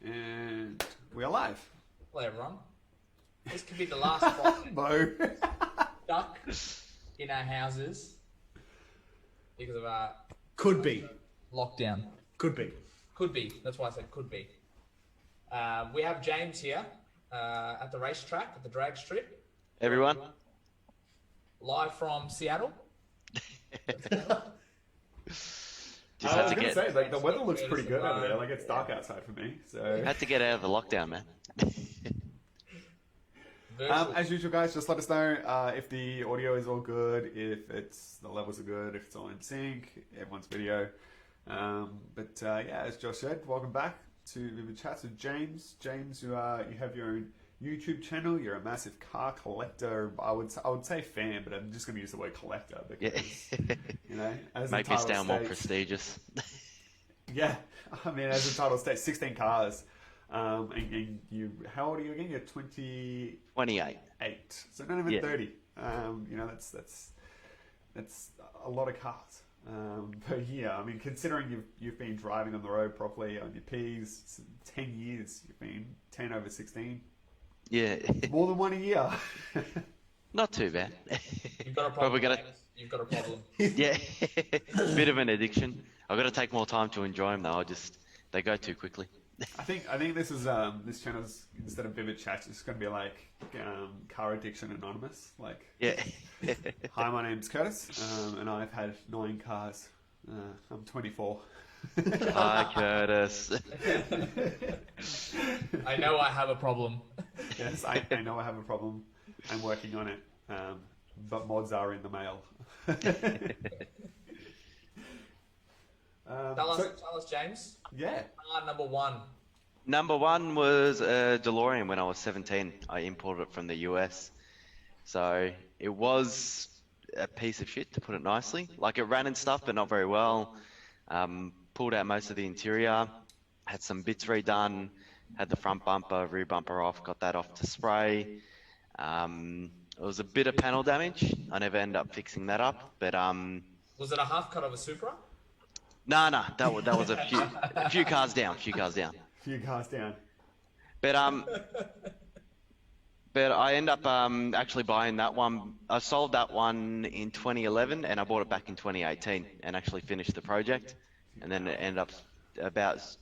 And we are live. Hello everyone. This could be the last spot Mo. stuck in our houses because of our Could be. lockdown. Could be. Could be. That's why I said could be. We have James here at the racetrack at the drag strip, Everyone? live from Seattle. Just I had was to gonna get say, like, the weather looks pretty good over there. Like, it's dark outside for me. So, had to get out of the lockdown, man. Virtual. as usual, guys, just let us know if the audio is all good, if the levels are good, if it's all in sync, everyone's video. Yeah, as Josh said, welcome back to Vivid Chats with James. James, you have your own YouTube channel. You're a massive car collector. I would say fan, but I'm just going to use the word collector because you know, as Make the me title sound more states, prestigious. yeah, I mean, as the title states, 16 cars. And you, how old are you again? You're 28. 28. So not even Yeah. 30. You know, that's a lot of cars per year. I mean, considering you've been driving on the road properly on your P's 10 years, you've been 10 over 16. Yeah. More than one a year. Not too bad. You've got a problem. Probably gotta- James. You've got a problem. Yeah. Bit of an addiction. I've got to take more time to enjoy them, though. They go too quickly. I think this is this channel's, instead of Vivid Chats, it's going to be like Car Addiction Anonymous. Like, Yeah. hi, my name's Curtis, and I've had 9 cars. I'm 24. Hi, Curtis. I know I have a problem. Yes, I know I have a problem. I'm working on it, but mods are in the mail. Tell us, James. Yeah. Car number one. Number one was a DeLorean when I was 17. I imported it from the US. So it was a piece of shit, to put it nicely. Like, it ran and stuff, but not very well. Pulled out most of the interior, had some bits redone, had the front bumper, rear bumper off, got that off to spray. It was a bit of panel damage. I never ended up fixing that up, but Was it a half cut of a Supra? no, that was a few cars down. Few cars down. But I end up actually buying that one. I sold that one in 2011, and I bought it back in 2018, and actually finished the project. And then it ended up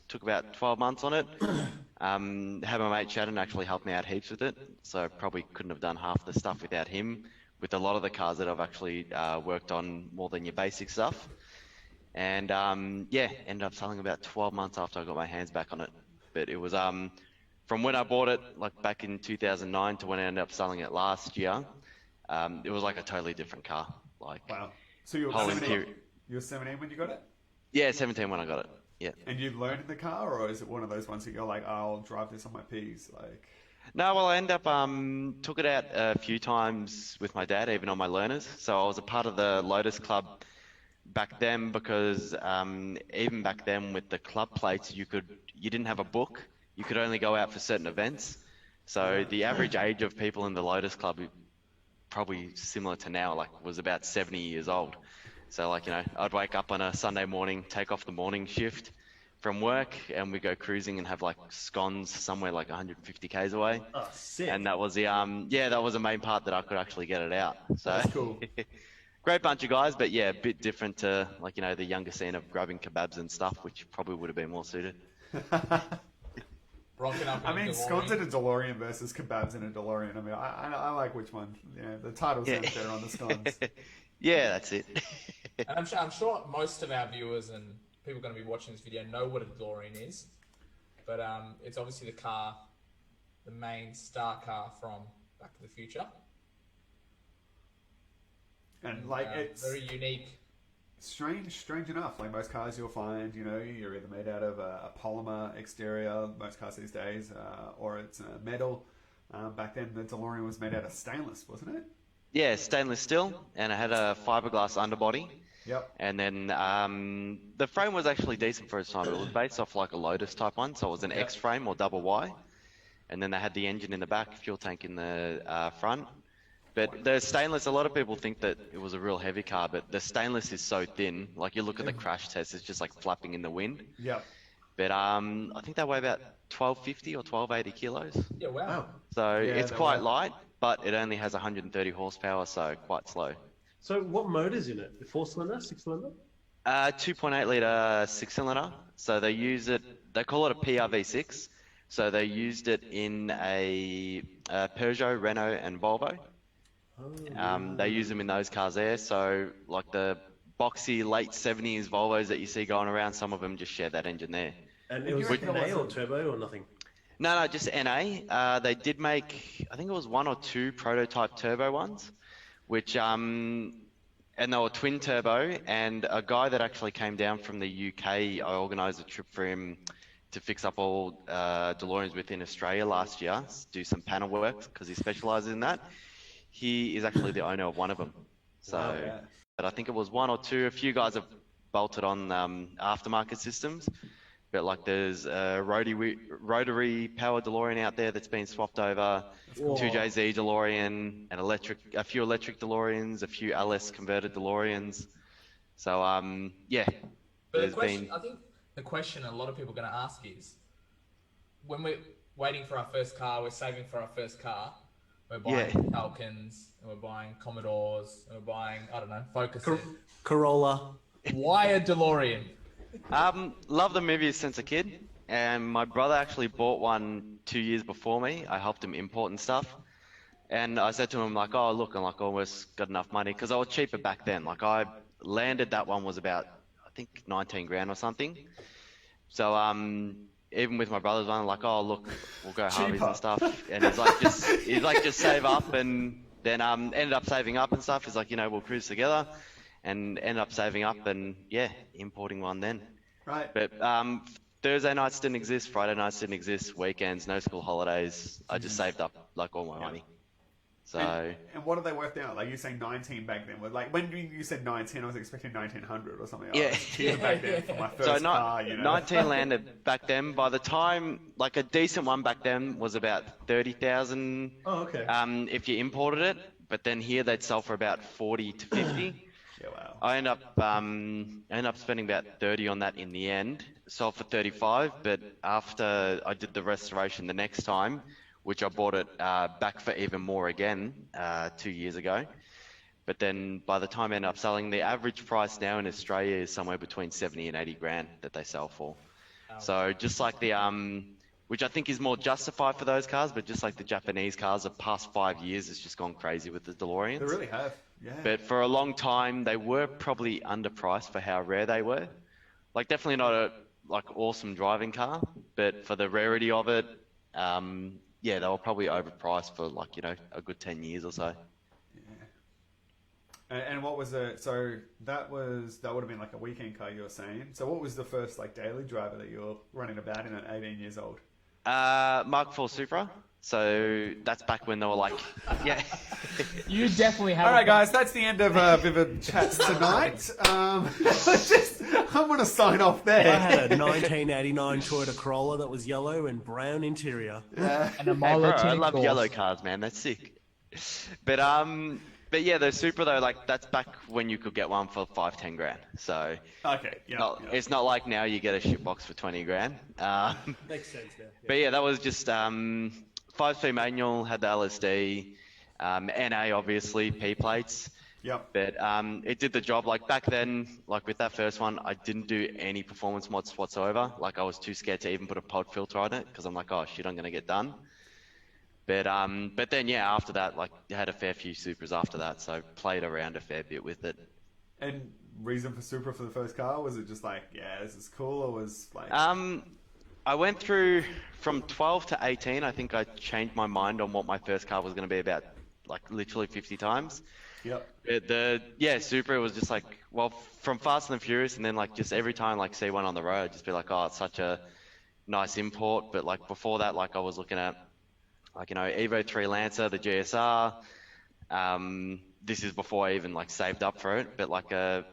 took about 12 months on it. Had my mate Shannon actually help me out heaps with it, so probably couldn't have done half the stuff without him. With a lot of the cars that I've actually worked on more than your basic stuff. And ended up selling about 12 months after I got my hands back on it. But it was from when I bought it, like back in 2009, to when I ended up selling it last year. It was like a totally different car. Like, Wow. So you were whole 17. interior. You were 17 when you got it, Yeah, 17 when I got it. Yeah. and you learned in the car, or is it one of those ones that you're like, I'll drive this on my P's, like? No, well, I ended up took it out a few times with my dad, even on my learners. So I was a part of the Lotus Club back then, because even back then with the club plates, you didn't have a book. You could only go out for certain events. So the average age of people in the Lotus Club, probably similar to now, like, was about 70 years old. So, like, you know, I'd wake up on a Sunday morning, take off the morning shift from work, and we go cruising and have like scones somewhere like 150 k's away. Oh, sick. And that was that was the main part that I could actually get it out. So That's cool. great bunch of guys, but yeah, a bit different to, like, you know, the younger scene of grabbing kebabs and stuff, which probably would have been more suited. Rocking up. I in a mean, DeLorean. scones in a DeLorean versus kebabs in a DeLorean. I mean, I like which one. Yeah, the title sounds better on the scones. Yeah, that's it. And I'm sure most of our viewers and people going to be watching this video know what a DeLorean is. But it's obviously the main star car from Back to the Future. And like, it's very unique. strange enough. Like, most cars you'll find, you know, you're either made out of a polymer exterior, most cars these days, or it's metal. Back then, the DeLorean was made out of stainless, wasn't it? Yeah, stainless steel, and it had a fiberglass underbody. Yep. And then the frame was actually decent for its time. It was based off like a Lotus type one, so it was an X frame or double Y. And then they had the engine in the back, fuel tank in the front. But the stainless, a lot of people think that it was a real heavy car, but the stainless is so thin. Like, you look at the crash test, it's just like flapping in the wind. Yep. But I think they weigh about 1250 or 1280 kilos. Yeah, wow. Wow. So Yeah, it's they're quite light. light, but it only has 130 horsepower, so quite slow. So what motor's in it? 4-cylinder, 6-cylinder? 2.8 litre 6-cylinder. So they use it. They call it a PRV6. So they used it in a Peugeot, Renault, and Volvo. They use them in those cars there. So like the boxy late 70s Volvos that you see going around, some of them just share that engine there. And And it was you reckon it NA or wasn't- turbo or nothing? No, just NA. They did make, I think it was 1 or 2 prototype turbo ones, which and they were twin turbo. And a guy that actually came down from the UK, I organised a trip for him to fix up all DeLoreans within Australia last year, do some panel work because he specialises in that. He is actually the owner of one of them. So, Wow. Yeah. but I think it was 1 or 2. A few guys have bolted on aftermarket systems. But like there's a rotary power DeLorean out there that's been swapped over, Whoa. 2JZ DeLorean, and a few electric DeLoreans, a few LS converted DeLoreans. So yeah, But the there's question, been I think the question a lot of people are going to ask is, when we're waiting for our first car, we're saving for our first car, we're buying Falcons, and we're buying Commodores, and we're buying, I don't know, Focuses. Corolla. Why a DeLorean? love the movies since a kid, and my brother actually bought one 2 years before me. I helped him import and stuff. And I said to him, like, oh, look, I'm like almost got enough money because I was cheaper back then. Like I landed that one was about, I think 19 grand or something. So even with my brother's one, like, oh, look, we'll go Harveys Cheaper. and stuff. And he's like, just save up, and then ended up saving up and stuff. He's like, we'll cruise together, and ended up saving up and yeah, importing one then. Right. But Thursday nights didn't exist, Friday nights didn't exist, weekends, no school holidays. I just saved up like all my money. So And what are they worth now? Like you saying 19 back then? Like when you said 19, I was expecting 1900 or something. Yeah. I was cheaper back then for my first so car. 19 landed back then. By the time, like a decent one back then was about 30,000 Oh, okay. if you imported it. But then here they'd sell for about 40 to 50. Yeah, wow. I end up spending about 30 on that in the end. Sold for 35, but after I did the restoration the next time, which I bought it back for even more again 2 years ago. But then by the time I end up selling, the average price now in Australia is somewhere between 70 and 80 grand that they sell for. So just like the which I think is more justified for those cars, but just like the Japanese cars, the past 5 years has just gone crazy with the DeLoreans. They really have. Yeah. But for a long time, they were probably underpriced for how rare they were. Like definitely not a awesome driving car, but for the rarity of it, yeah, they were probably overpriced for a good 10 years or so. And what was it? So that would have been like a weekend car you were saying. So what was the first like daily driver that you were running about in at 18 years old? Mark IV Supra. So that's back when they were like, yeah. You definitely have. All right, guys, that's the end of Vivid Chats tonight. I want to sign off I there. had a 1989 Toyota Corolla that was yellow and brown interior. And a Hey, bro, Milo I tank love course. yellow cars, man. That's sick. But yeah, the Supra though, like that's back when you could get one for 5-10 grand. So Okay, yeah. it's not like now you get a shit box for 20 grand. Makes sense now. But yeah, that was just 5-speed manual, had the LSD, NA obviously, P plates. Yep. But it did the job. Like back then, like with that first one, I didn't do any performance mods whatsoever. Like I was too scared to even put a pod filter on it because I'm like, oh shit, I'm gonna get done. But then yeah, after that, like I had a fair few Supras after that, so played around a fair bit with it. And reason for Supra for the first car, was it just like, yeah, this is cool, or was like... I went through from 12 to 18. I think I changed my mind on what my first car was going to be about, like literally 50 times. Yep. Supra was just like, well, from Fast and the Furious, and then like just every time like see one on the road, just be like, oh, it's such a nice import. But like before that, like I was looking at like Evo 3 Lancer, the GSR. This is before I even like saved up for it, but like a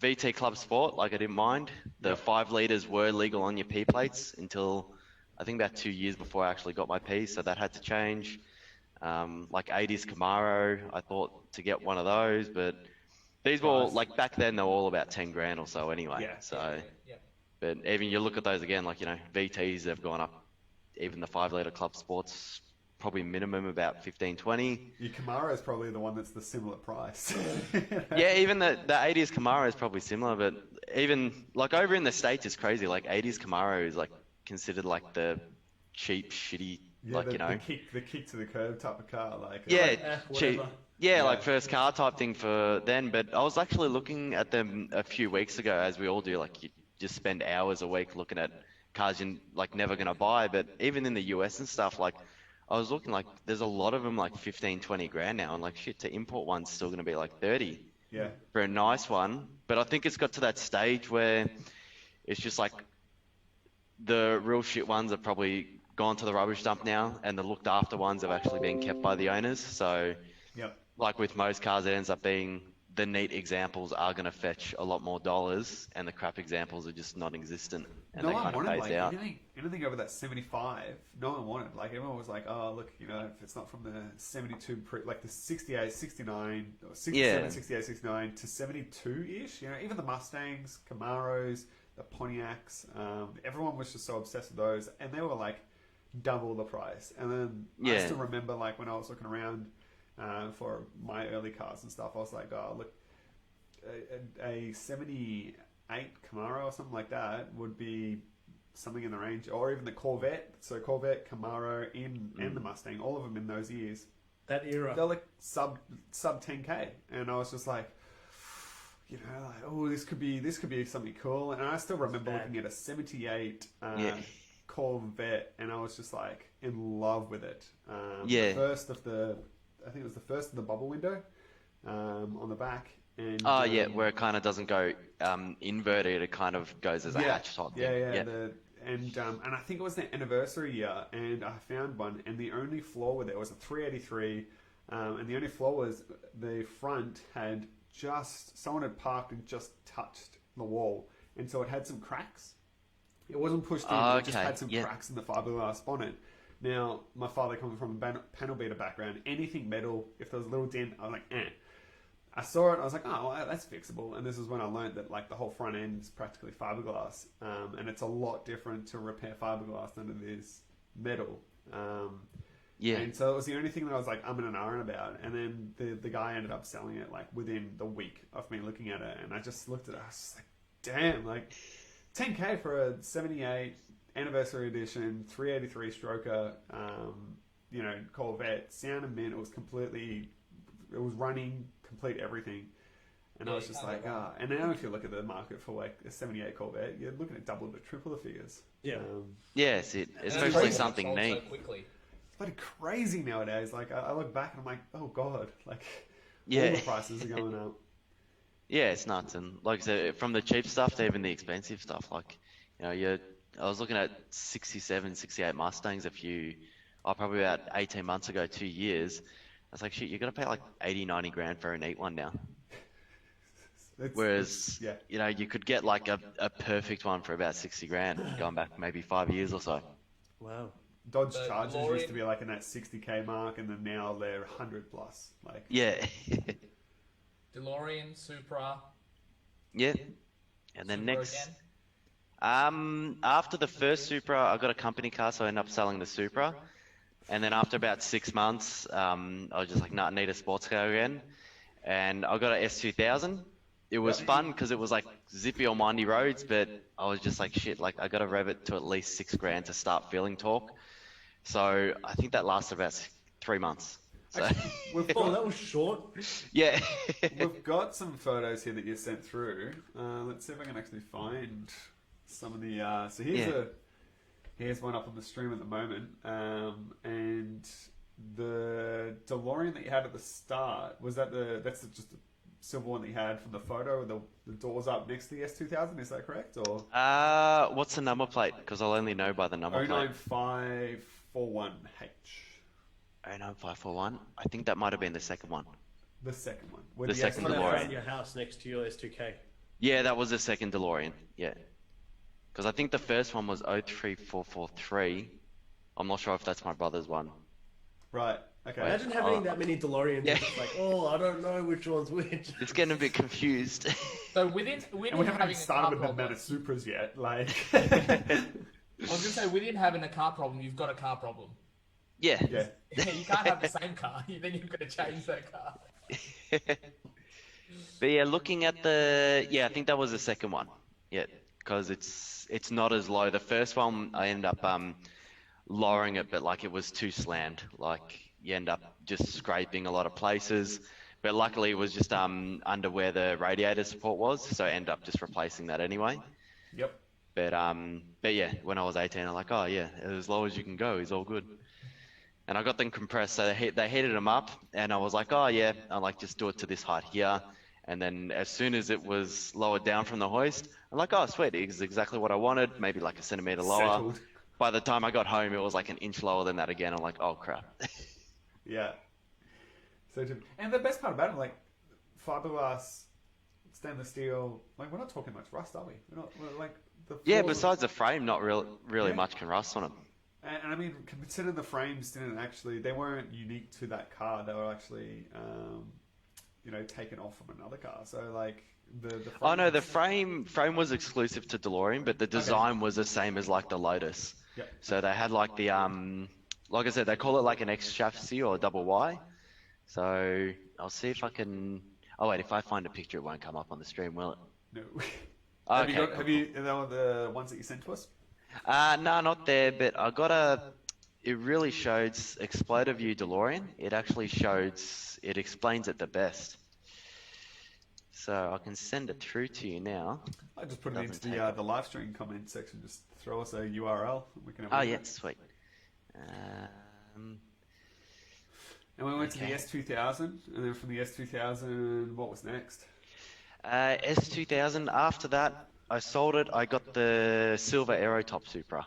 VT Club Sport, like I didn't mind. The 5 litres were legal on your P plates until I think about 2 years before I actually got my P, so that had to change. Like 80s Camaro, I thought to get one of those, but these were all, like back then they were all about 10 grand or so anyway. Yeah. So, Yeah. but even you look at those again, like VTs, they've gone up even the 5 litre Club Sports, probably minimum about 15, 20. Your Camaro is probably the one that's the similar price. Yeah, even the 80s Camaro is probably similar, but even like over in the States, it's crazy. Like 80s Camaro is like considered like the cheap, shitty, Yeah, like, the kick to the curb type of car, like yeah, cheap. whatever. Yeah, like first car type thing for then. But I was actually looking at them a few weeks ago, as we all do. Like you just spend hours a week looking at cars you're like never gonna buy. But even in the US and stuff, like I was looking, like there's a lot of them like 15, 20 grand now, and like shit, to import one's still gonna be like 30 yeah, for a nice one. But I think it's got to that stage where it's just like the real shit ones are probably gone to the rubbish dump now, and the looked after ones have actually been kept by the owners. So yep. like with most cars, it ends up being the neat examples are going to fetch a lot more dollars, and the crap examples are just non-existent, and No they one kind of wanted phase like out. anything over that 75. No one wanted. Like everyone was like, oh look, if it's not from the 72, like the 68, 69, or 67, Yeah. 68, 69 to 72-ish. Even the Mustangs, Camaros, the Pontiacs. Everyone was just so obsessed with those, and they were like double the price. And then I Yeah. still remember like when I was looking around for my early cars and stuff, I was like, oh look, a 78 Camaro or something like that would be something in the range, or even the Corvette. So Corvette, Camaro, and the Mustang, all of them in those years, That era. they're like sub 10k, and I was just like, like, oh, this could be something cool. And I still remember bad. looking at a 78 Yeah. Corvette, and I was just like in love with it. Yeah. I think it was the first of the bubble window on the back. And, Oh yeah, where it kind of doesn't go inverted, it kind of goes as a hatch type thing. Yeah. And I think it was the anniversary year, and I found one, and the only flaw with it was a 383, and the only flaw was the front had someone had parked and just touched the wall, and so it had some cracks. It wasn't pushed in, it just Okay, had some yeah. cracks in the fiberglass bonnet. Now, my father coming from a panel beater background, anything metal, if there was a little dent, I was like, eh. I saw it, I was like, oh, well, that's fixable. And this is when I learned that like the whole front end is practically fiberglass. And it's a lot different to repair fiberglass than it is metal. Yeah. And so it was the only thing that I was like, and ahhing about. And then the guy ended up selling it like within the week of me looking at it. And I just looked at it, I was just like, damn, like 10k for a 78 anniversary edition, 383 stroker, Corvette, sound and mint. It was running, complete everything. And I was just like, and now if you look at the market for like a 78 Corvette, you're looking at double to triple the figures. Yeah. Yeah, it's it. And that's Especially crazy something how it sold neat. so quickly. It's bloody crazy nowadays. Like I look back and I'm like, oh god, like all Yeah. the prices are going up. Yeah, it's nuts. And like I said, from the cheap stuff to even the expensive stuff, like, I was looking at 67, 68 Mustangs probably about 18 months ago, 2 years. I was like, shit, you're going to pay like 80, 90 grand for a neat one now. Whereas, yeah. you could get like a perfect one for about 60 grand, going back maybe 5 years or so. Wow. Dodge The Chargers DeLorean- used to be like in that 60k mark, and then now they're 100 plus. Like, Yeah. DeLorean, Supra. Yeah. And then Supra next, again. after the first Supra, I got a company car, so I ended up selling the Supra. And then after about 6 months, I was just like, nah, I need a sports car again. And I got an S2000. It was fun because it was like zippy on windy roads, but I was just like, shit, like I got to rev it to at least 6 grand to start feeling torque. So I think that lasted about 3 months. So we've Oh, got, that was short. yeah. we've got some photos here that you sent through. Let's see if I can actually find some of the. So here's one up on the stream at the moment, and the DeLorean that you had at the start, was that's just the silver one that you had from the photo, the doors up next to the S2000, is that correct? Or What's the number plate? Because I'll only know by the number plate. 09541H. 09541. I think that might have been the second one. The second one. With The second One DeLorean. around your house next to your S2K. Yeah, that was the second DeLorean. Yeah. Because I think the first one was 03443. I'm not sure if that's my brother's one. Right. Okay. Imagine having that many DeLoreans. Yeah. It's like, oh, I don't know which one's which. It's getting a bit confused. So within And we haven't having even started a with car the amount of problem, Supras yet. Like, I was gonna say, within having a car problem, you've got a car problem. Yeah. Yeah. You can't have the same car. Then you've got to change that car. But yeah, looking at I think that was the second one. Yeah, because it's not as low. The first one I ended up lowering it, but like it was too slammed. Like you end up just scraping a lot of places. But luckily it was just under where the radiator support was, so I ended up just replacing that anyway. Yep. But yeah, when I was 18, I'm like, oh yeah, as low as you can go is all good. And I got them compressed, so they heated them up, and I was like, oh yeah, I like just do it to this height here. And then as soon as it was lowered down from the hoist, I'm like, oh sweet, it's exactly what I wanted, maybe like a centimeter lower. Settled. By the time I got home, it was like an inch lower than that again. I'm like, oh crap. Yeah. So, and the best part about it, like fiberglass, stainless steel, like we're not talking much rust, are we? We're like the Yeah, floors- besides the frame, not really Yeah. much can rust on them. And I mean, considering the frames they weren't unique to that car. They were actually, taken off from another car. So like the Oh no, the frame was exclusive to DeLorean, but the design was the same as like the Lotus. Yep. So they had like the like I said, they call it like an X chassis or a double Y. So I'll see if I can. Oh wait, if I find a picture, it won't come up on the stream, will it? No. Okay, Have you are they the ones that you sent to us? No, not there, but I got it really shows Exploder View DeLorean. It actually it explains it the best. So I can send it through to you now. I just put it into Doesn't take the live stream comment section. Just throw us a URL. And we can have a Oh look. yeah, sweet. And we went to the Okay. S2000, and then from the S2000, what was next? S2000. After that, I sold it. I got the silver Aerotop Supra.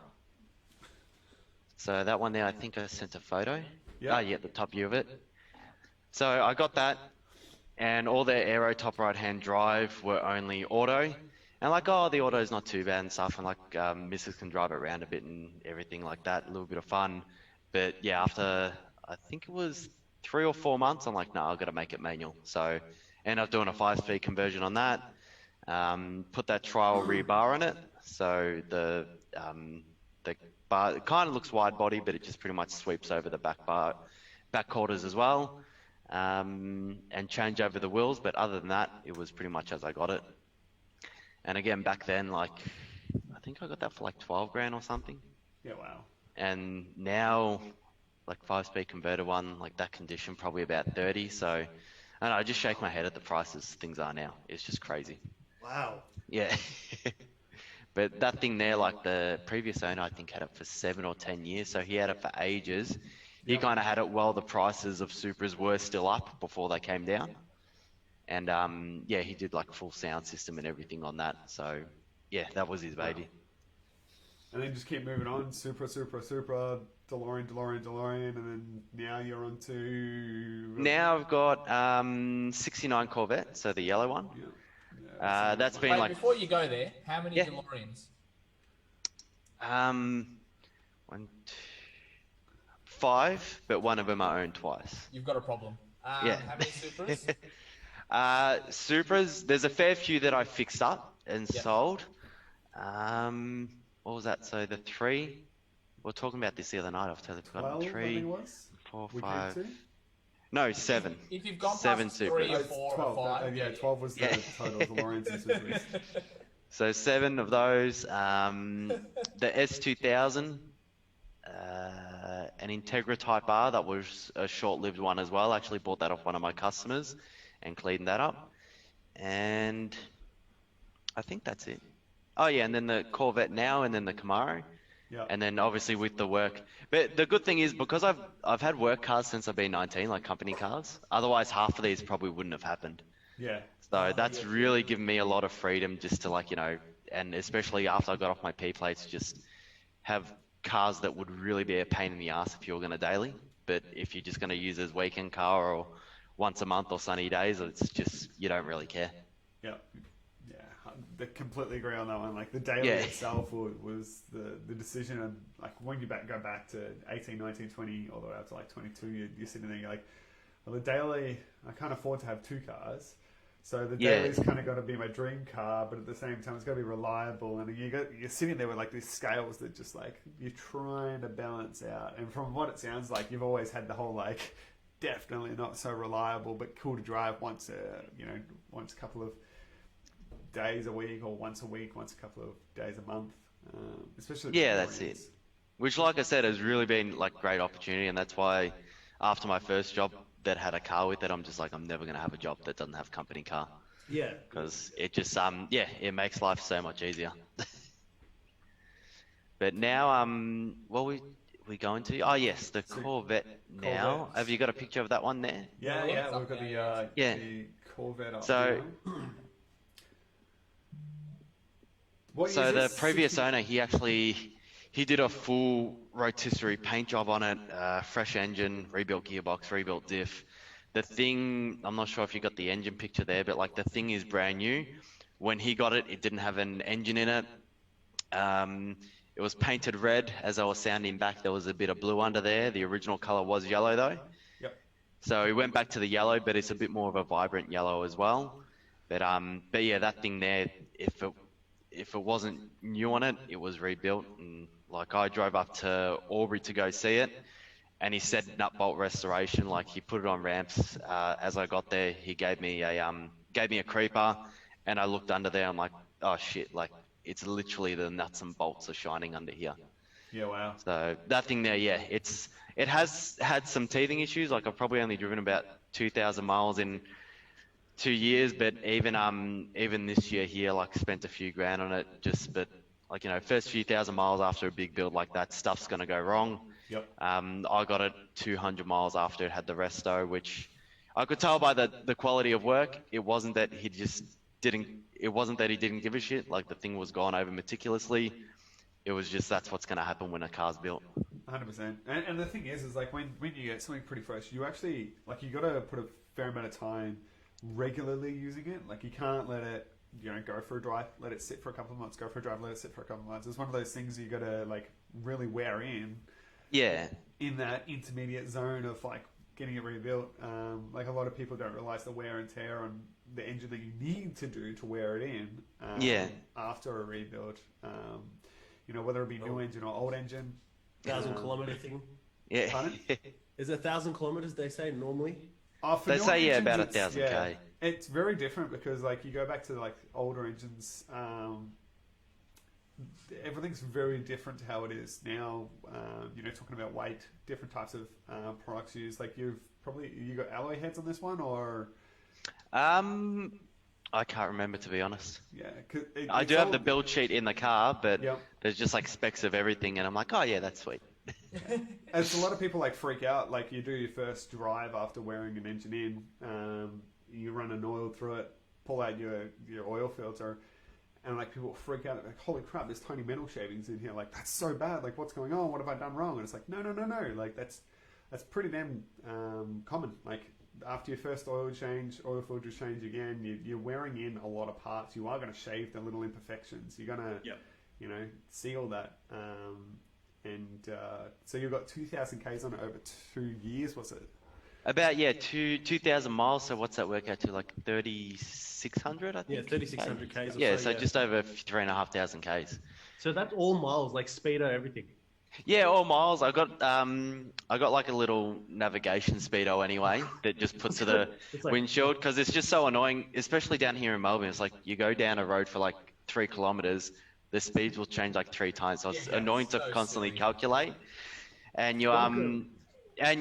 So that one there, I think I sent a photo. Yeah. Yeah, the top view of it. So I got that, and all the Aerotop right-hand drive were only auto. And like, oh, the auto is not too bad and stuff, and like, Mrs. can drive it around a bit and everything like that, a little bit of fun. But yeah, after, I think it was 3 or 4 months, I'm like, no, I've got to make it manual. So end up doing a 5-speed conversion on that. Put that trial rear bar on it. So the bar, it kind of looks wide body, but it just pretty much sweeps over the back quarters as well. And change over the wheels, but other than that, it was pretty much as I got it. And again, back then, like, I think I got that for like 12 grand or something. Yeah, wow. And now, like 5-speed converter one, like that condition, probably about 30. So, I don't know, I just shake my head at the prices things are now. It's just crazy. Wow. Yeah. But that thing there, like the previous owner, I think had it for 7 or 10 years. So he had it for ages. He Yep. kind of had it while the prices of Supras were still up before they came down. And yeah, he did like full sound system and everything on that. So yeah, that was his baby. And then just keep moving on. Supra, DeLorean, and then now you're on to... Now I've got 69 Corvette, so the yellow one. Yeah. That's been Wait, like before you go there, how many Yeah. DeLoreans? 1, 2, 5, but one of them I own twice. You've got a problem. Yeah. How many Supras? Supras, there's a fair few that I fixed up and Yep. sold. What was that? So the 3, we were talking about this the other night. I've totally 12, forgotten. I think 3, it was. 4, We came 5. to? No, 7. If you've gone 7 past 3 Supras. or It's 4 or 12. 5, Yeah, 12 was the Yeah. total of DeLoreans and Supras. So 7 of those. The S2000, an Integra Type R, that was a short-lived one as well. Actually bought that off one of my customers and cleaned that up. And I think that's it. Oh yeah, and then the Corvette now, and then the Camaro. Yeah. And then obviously with the work. But the good thing is, because I've had work cars since I've been 19, like company cars. Otherwise, half of these probably wouldn't have happened. Yeah. So that's really given me a lot of freedom just to like, and especially after I got off my P plates, just have cars that would really be a pain in the ass if you were going to daily. But if you're just going to use as weekend car or once a month or sunny days, it's just, you don't really care. Yeah. Yeah. I completely agree on that one. Like the daily Yeah. itself was the decision. And like when you go back to 18, 19, 20, all the way up to like 22, you're sitting there, you're like, well, the daily, I can't afford to have 2 cars. So the Yeah. daily's kind of got to be my dream car, but at the same time, it's got to be reliable. And you're sitting there with like these scales that just like you're trying to balance out. And from what it sounds like, you've always had the whole like definitely not so reliable, but cool to drive once a couple of days a week, or once a week, once a couple of days a month, especially. Yeah, that's it. Which, like I said, has really been like great opportunity, and that's why after my first job that had a car with it, I'm just like, I'm never gonna have a job that doesn't have company car, Yeah. because it just it makes life so much easier. But now what we going to? Oh yes, the Corvette now. Corvette. Have you got a picture of that one there? Yeah, Yeah, we've got Yeah. the Corvette up So- here. What So year the is this? previous 60 owner, he did a full rotisserie paint job on it, fresh engine, rebuilt gearbox, rebuilt diff. The thing, I'm not sure if you got the engine picture there, but like the thing is brand new. When he got it, it didn't have an engine in it. It was painted red. As I was sounding back, there was a bit of blue under there. The original color was yellow though. Yep. So he went back to the yellow, but it's a bit more of a vibrant yellow as well. But yeah, that thing there, if it wasn't new on it, it was rebuilt. And like I drove up to Albury to go see it, and he said nut bolt restoration. Like he put it on ramps. As I got there, he gave me a creeper, and I looked under there. I'm like, oh shit! Like it's literally the nuts and bolts are shining under here. Yeah, wow. So that thing there, yeah, it has had some teething issues. Like I've probably only driven about 2,000 miles in 2 years, but even this year here, like spent a few grand on it. But like first few thousand miles after a big build like that, stuff's gonna go wrong. Yep. I got it 200 miles after it had the resto, which I could tell by the quality of work. It wasn't that he didn't give a shit. Like the thing was gone over meticulously. It was just that's what's gonna happen when a car's built. 100%. And the thing is like when you get something pretty fresh, you actually like you got to put a fair amount of time regularly using it. Like you can't let it go for a drive, let it sit for a couple of months, go for a drive, let it sit for a couple of months. It's one of those things you got to like really wear Yeah. in that intermediate zone of like getting it rebuilt. Like a lot of people don't realize the wear and tear on the engine that you need to do to wear it in after a rebuild. Whether it be new engine or old engine. 1,000-kilometer thing. Yeah. Pardon? Is it 1,000 kilometers? They say normally. For They newer say, engines, about it's- 1,000 K. It's very different because like you go back to like older engines, everything's very different to how it is now. Talking about weight, different types of products used. Like you got alloy heads on this one, or I can't remember, to be honest. yeah, I do have the build sheet in the car, but Yep. there's just like specs of everything, and I'm like, oh yeah, that's sweet. It's a lot of people like freak out. Like you do your first drive after wearing an engine in, you run an oil through it, pull out your oil filter, and like people freak out. Like, holy crap, there's tiny metal shavings in here. Like that's so bad. Like what's going on? What have I done wrong? And it's like no. Like that's pretty damn common. Like after your first oil filter change again, you're wearing in a lot of parts. You are going to shave the little imperfections. You're going to seal that. So you've got 2,000 Ks on it over 2 years, was it? About 2,000 miles. So what's that work out to? Like 3,600, I think. Yeah, 3,600 Ks. Or Yeah, so, so just over 3,500 Ks. So that's all miles, like speedo, everything. Yeah, all miles. I got like a little navigation speedo anyway that just puts to the It's like- windshield, because it's just so annoying, especially down here in Melbourne. It's like you go down a road for like 3 kilometers, the speeds will change like 3 times. So it's annoying to so constantly silly. calculate. And you and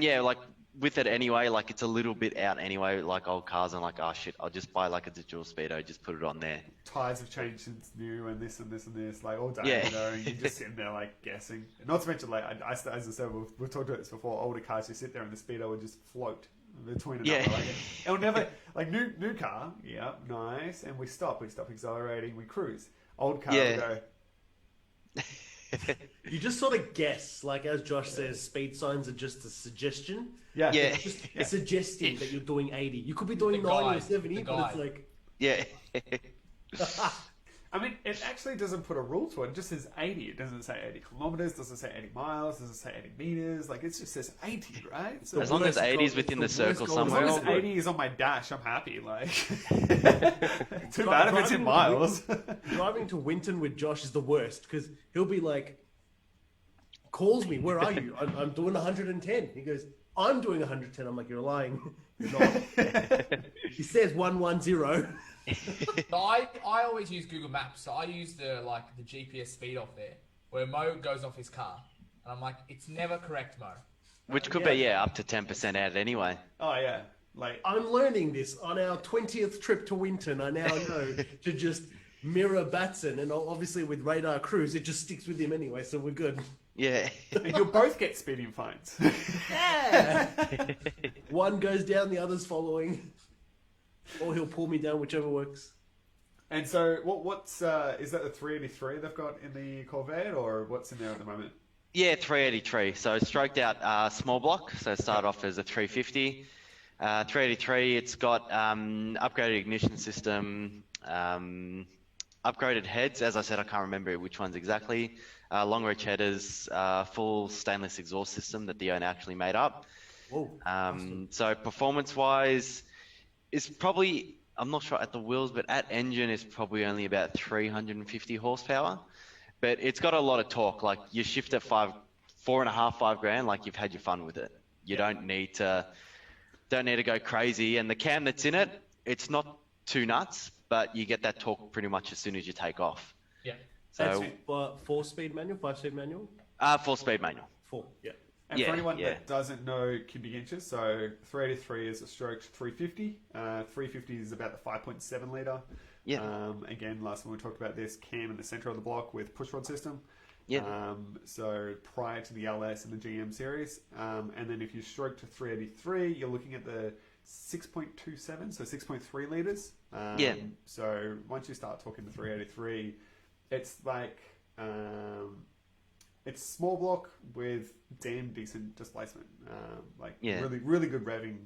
yeah, like with it anyway, like it's a little bit out anyway. Like old cars, I'm like, oh shit, I'll just buy like a digital speedo, just put it on there. Tires have changed since new, and this and this and this, like all day, Yeah. and you're just sitting there like guessing. Not to mention, like as I said, we've talked about this before. Older cars, you sit there and the speedo would just float between another. Yeah. Like, it'll never like new car, yeah, nice, and we stop accelerating, we cruise. Old car, Yeah. we go. You just sort of guess, like as Josh says, speed signs are just a suggestion. Yeah, Yeah. Just suggesting that you're doing 80. You could be doing The 90 or guide, 70, the but it's guide. like... Yeah. I mean, it actually doesn't put a rule to it. It just says 80. It doesn't say 80 kilometers. Doesn't say 80 miles. Doesn't say 80 meters. Like, it just says 80, right? So As long as 80 is within the circle as somewhere. long as 80 is on my dash, I'm happy. Like, too bad if it's in miles. Driving to Winton with Josh is the worst because he'll be like, calls me, where are you? I'm doing 110. He goes, I'm doing 110. I'm like, you're lying. You're not. He says 110. So I always use Google Maps. So I use the GPS speed off there, where Mo goes off his car, and I'm like, it's never correct, Mo. Which could be up to 10% out anyway. Oh yeah, like I'm learning this on our 20th trip to Winton. I now know to just mirror Batson, and obviously with Radar Cruise, it just sticks with him anyway, so we're good. Yeah. and you'll both get speeding fines. Yeah. One goes down, the other's following. Or he'll pull me down, whichever works. And so, what's is that the 383 they've got in the Corvette, or what's in there at the moment? Yeah, 383. So stroked out small block. So it started off as a 350. 383, it's got upgraded ignition system, upgraded heads. As I said, I can't remember which ones exactly. Long reach headers, full stainless exhaust system that the owner actually made up. Whoa, awesome. So performance-wise, it's probably, I'm not sure at the wheels, but at engine it's probably only about 350 horsepower. But it's got a lot of torque. Like you shift at 4.5, 5 grand, like you've had your fun with it. You don't need to go crazy. And the cam that's in it, it's not too nuts, but you get that torque pretty much as soon as you take off. Yeah. So That's 4-speed manual, 5-speed manual? 4-speed manual. 4, yeah. And for anyone that doesn't know cubic inches, so 383 is a stroked 350. 350 is about the 5.7 litre. Yeah. Again, last time we talked about this, cam in the centre of the block with pushrod system. Yeah. So prior to the LS and the GM series. And then if you stroke to 383, you're looking at the 6.27, so 6.3 litres. Yeah. So once you start talking the 383, it's like... it's small block with damn decent displacement. Really, really good revving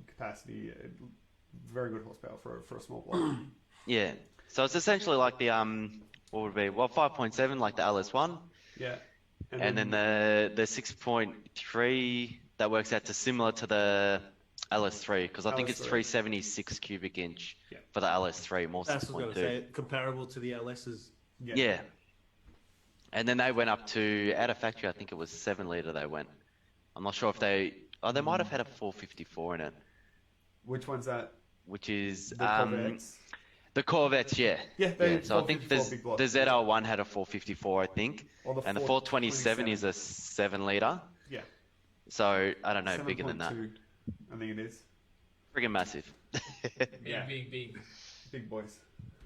capacity. Very good horsepower for a small block. Yeah. So it's essentially like the what would it be? Well, 5.7 like the LS1. Yeah. And then the 6.3 that works out to similar to the LS3 because I think it's 376 cubic inch for the LS3, more 6.2. That's what I was going to say. Comparable to the LS's. Yeah. And then they went up to, out of factory, I think it was 7 litre they went. I'm not sure if they might have had a 454 in it. Which one's that? Which is The Corvettes? the Corvettes, yeah. Yeah, So I think the 454 big block. ZR1 had a 454, I think. And the 427 is a 7 litre. Yeah. So, I don't know, bigger than that. 7.2, I think it is. Friggin' massive. Big. Big boys.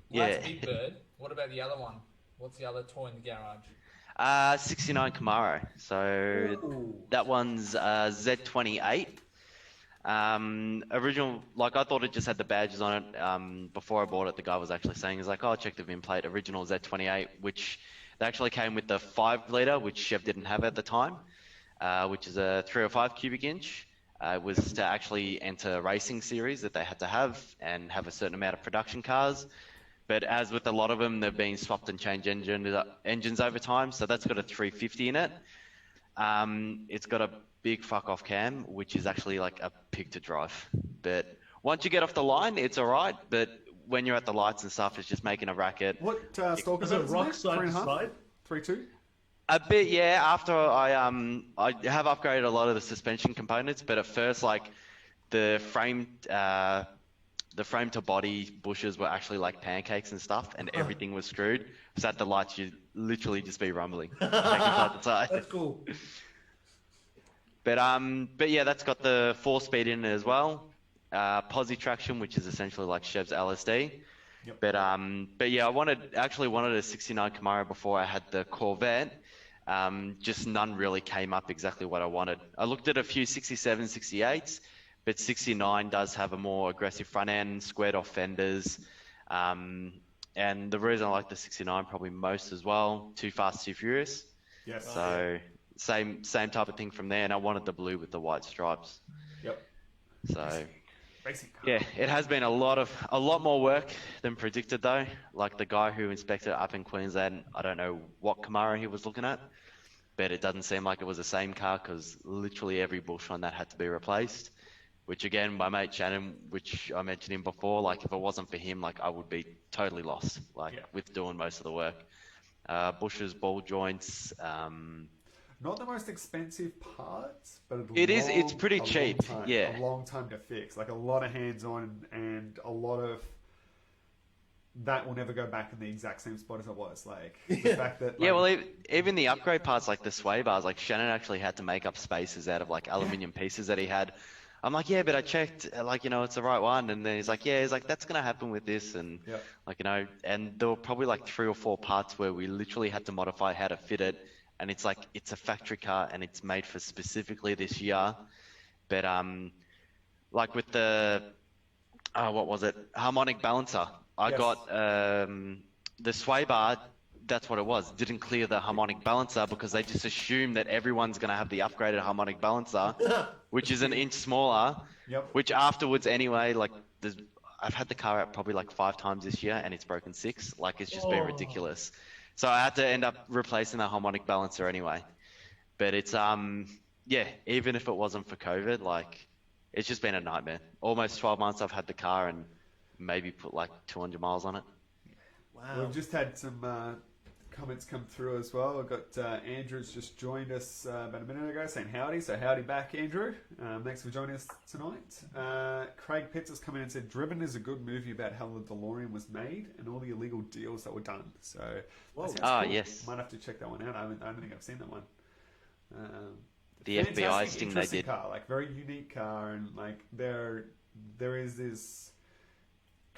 Well, that's Big Bird. What about the other one? What's the other toy in the garage? 69 Camaro. So that one's Z28. Original, like I thought it just had the badges on it. Before I bought it, the guy was actually saying, he's like, oh, check the VIN plate, original Z28, which they actually came with the 5 litre, which Chev didn't have at the time, which is a 305 cubic inch. It was to actually enter racing series that they had to have and have a certain amount of production cars. But as with a lot of them, they've been swapped and changed engines over time. So that's got a 350 in it. It's got a big fuck off cam, which is actually like a pig to drive. But once you get off the line, it's all right. But when you're at the lights and stuff, it's just making a racket. What stalk is Is it? it rock side to 3.5? side? 3.2? A bit, yeah. After I have upgraded a lot of the suspension components, but at first, like the frame to body bushes were actually like pancakes and stuff, and everything was screwed. So at the lights, you'd literally just be rumbling. Side to side. That's cool. But yeah, that's got the 4-speed in it as well. Posi traction, which is essentially like Chev's LSD. Yep. But yeah, I actually wanted a 69 Camaro before I had the Corvette. Just none really came up exactly what I wanted. I looked at a few 67, 68s, but 69 does have a more aggressive front end, squared off fenders. And the reason I like the 69 probably most as well, Too Fast, Too Furious. Yes. So same type of thing from there, and I wanted the blue with the white stripes. Yep. So Racing car. Yeah, it has been a lot more work than predicted though. Like the guy who inspected it up in Queensland, I don't know what Camaro he was looking at, but it doesn't seem like it was the same car because literally every bush on that had to be replaced. Which again, my mate Shannon, which I mentioned him before, like if it wasn't for him, like I would be totally lost, like Yeah. with doing most of the work. Bushes, ball joints. Not the most expensive parts, but It's pretty cheap, yeah. A long time to fix. Like a lot of hands-on and a lot of that will never go back in the exact same spot as it was. Like the fact that Yeah, well, even the upgrade parts, like the sway bars, like Shannon actually had to make up spaces out of like aluminium pieces that he had. I'm like, yeah, but I checked, like, it's the right one. And then he's like, that's going to happen with this. And yeah. like, and there were probably like 3 or 4 parts where we literally had to modify how to fit it. And it's like, it's a factory car and it's made for specifically this year. But, like with the, what was it? Harmonic balancer. I Yes. got, the sway bar. That's what it was. Didn't clear the harmonic balancer because they just assume that everyone's going to have the upgraded harmonic balancer, which is an inch smaller. Yep. Which afterwards, anyway, like I've had the car out probably like 5 times this year, and it's broken 6. Like it's just been ridiculous. So I had to end up replacing the harmonic balancer anyway. But it's yeah, even if it wasn't for COVID, like it's just been a nightmare. Almost 12 months I've had the car and maybe put like 200 miles on it. Wow. We've just had some comments come through as well. I've got Andrew's just joined us about a minute ago saying howdy. So howdy back, Andrew. Thanks for joining us tonight. Craig Pitts has come in and said Driven is a good movie about how the DeLorean was made and all the illegal deals that were done. So Whoa. that sounds Ah, cool. yes. Might have to check that one out. I don't think I've seen that one. The FBI Fantastic, sting they interesting did. car, like very unique car, and like there is this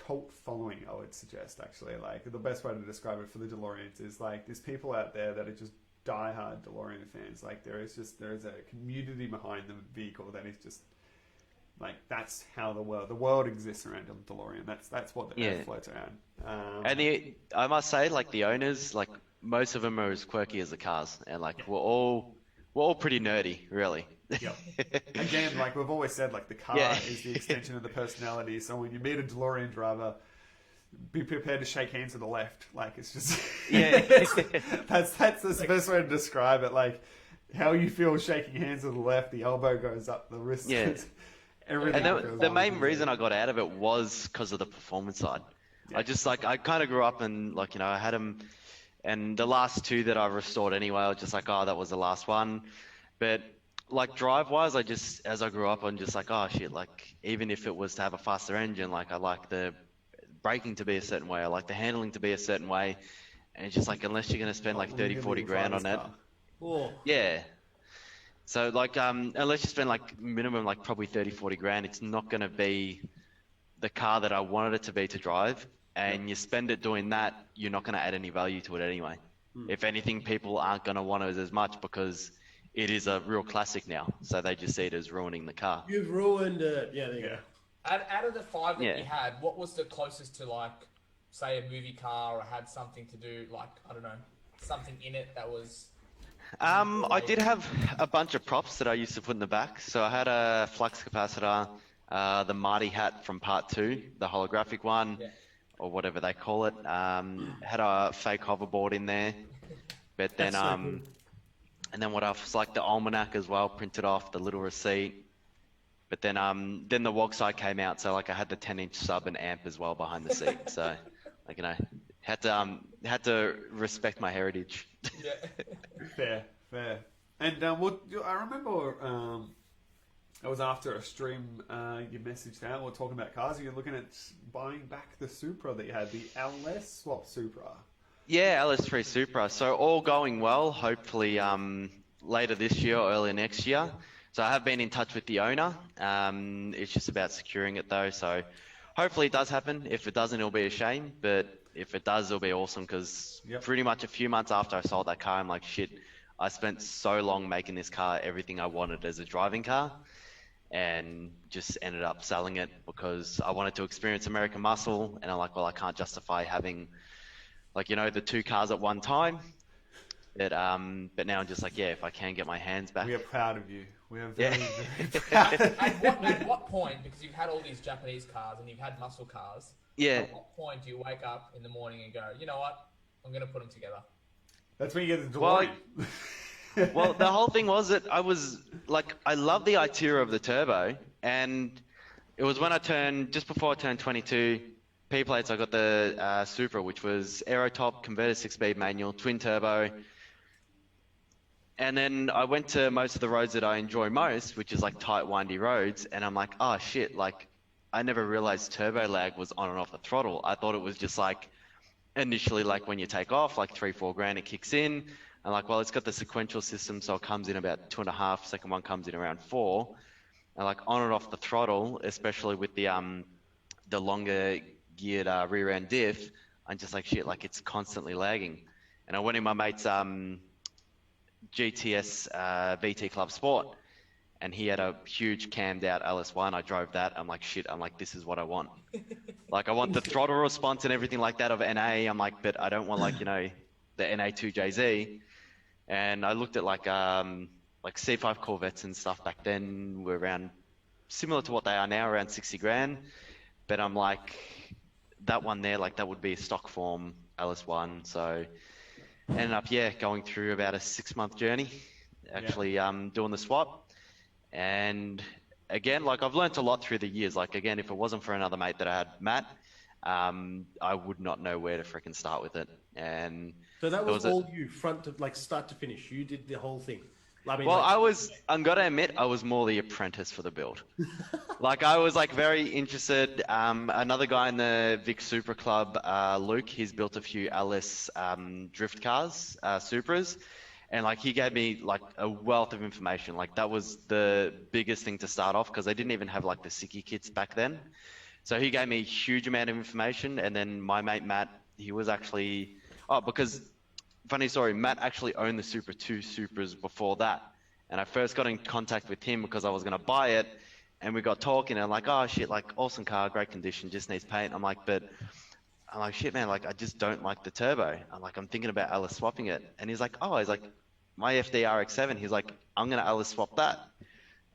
cult following, I would suggest, actually. Like the best way to describe it for the DeLoreans is like there's people out there that are just diehard DeLorean fans. Like there is a community behind the vehicle that is just like that's how the world exists around a DeLorean. That's what the earth floats around. And I must say, like the owners, like most of them are as quirky as the cars, and like we're all pretty nerdy, really. Yep. Again, like we've always said, like the car is the extension of the personality. So when you meet a DeLorean driver, be prepared to shake hands to the left. Like it's just that's the best way to describe it. Like how you feel shaking hands to the left, the elbow goes up, the wrist. Yeah. Everything. And the main reason I got out of it was because of the performance side. Yeah. I kind of grew up and like I had them, and the last 2 that I restored anyway, I was just like, oh, that was the last one. But like drive-wise, as I grew up, I'm just like, oh shit, like even if it was to have a faster engine, like I like the braking to be a certain way, I like the handling to be a certain way, and it's just like unless you're going to spend like 30, 40 grand on it, yeah. So like unless you spend like minimum like probably 30, 40 grand, it's not going to be the car that I wanted it to be to drive, and you spend it doing that, you're not going to add any value to it anyway. If anything, people aren't going to want it as much because it is a real classic now, so they just see it as ruining the car. You've ruined it. Yeah, there you go. Out of the 5 that Yeah. you had, what was the closest to like, say, a movie car or had something to do, like, I don't know, something in it that was... I did have a bunch of props that I used to put in the back. So I had a flux capacitor, the Marty hat from part 2, the holographic one, or whatever they call it. Had a fake hoverboard in there, but then That's so cool. and then what else? Like the almanac as well, printed off the little receipt. But then the WOG side came out, so like I had the 10-inch sub and amp as well behind the seat. So like had to respect my heritage. Yeah. Fair. And I remember it was after a stream you messaged out. We're talking about cars. You're looking at buying back the Supra that you had, the LS swap Supra. Yeah, LS3 Supra. So all going well. Hopefully later this year or early next year. So I have been in touch with the owner. It's just about securing it though. So hopefully it does happen. If it doesn't, it'll be a shame. But if it does, it'll be awesome because pretty much a few months after I sold that car, I'm like, shit, I spent so long making this car everything I wanted as a driving car, and just ended up selling it because I wanted to experience American muscle. And I'm like, well, I can't justify having like, the 2 cars at one time. But now I'm just like, yeah, if I can get my hands back. We are proud of you. We are Yeah. very proud. At what point, because you've had all these Japanese cars and you've had muscle cars, Yeah. at what point do you wake up in the morning and go, you know what, I'm going to put them together? That's when you get the Well, DeLorean. Well, the whole thing was that I was like, I love the idea of the turbo, and it was when I turned, just before I turned 22, P plates, I got the Supra, which was Aerotop, converted 6-speed manual, twin turbo. And then I went to most of the roads that I enjoy most, which is like tight, windy roads, and I'm like, oh shit, like, I never realized turbo lag was on and off the throttle. I thought it was just like, initially, like when you take off, like 3-4 grand, it kicks in. And like, well, it's got the sequential system, so it comes in about 2.5. Second one comes in around 4. And like on and off the throttle, especially with the longer geared rear end diff, I'm just like shit, like it's constantly lagging. And I went in my mate's GTS VT Club Sport, and he had a huge cammed out LS1. I drove that. I'm like shit. I'm like, this is what I want. Like I want the throttle response and everything like that of NA. I'm like, but I don't want like, you know, the NA2JZ. And I looked at like C5 Corvettes and stuff back then were around similar to what they are now, around 60 grand. But I'm like, that one there, like that would be a stock form LS1. So ended up, yeah, going through about a 6-month journey, actually doing the swap. And again, like I've learnt a lot through the years. Like again, if it wasn't for another mate that I had, Matt, I would not know where to freaking start with it. And So that was it all you, front to like start to finish. You did the whole thing. I mean, well, like, I'm gotta admit, I was more the apprentice for the build. Like I was like very interested. Another guy in the Vic Supra Club, Luke, he's built a few LS drift cars, Supras, and like he gave me like a wealth of information. Like that was the biggest thing to start off because they didn't even have like the Siki kits back then. So he gave me a huge amount of information, and then my mate Matt, he was actually because funny story, Matt actually owned the Supra 2 Supras before that. And I first got in contact with him because I was going to buy it. And we got talking and I'm like, oh shit, like awesome car, great condition, just needs paint. I'm like, shit, man, like I just don't like the turbo. I'm thinking about LS swapping it. And he's like, my FD RX-7, he's like, I'm going to LS swap that.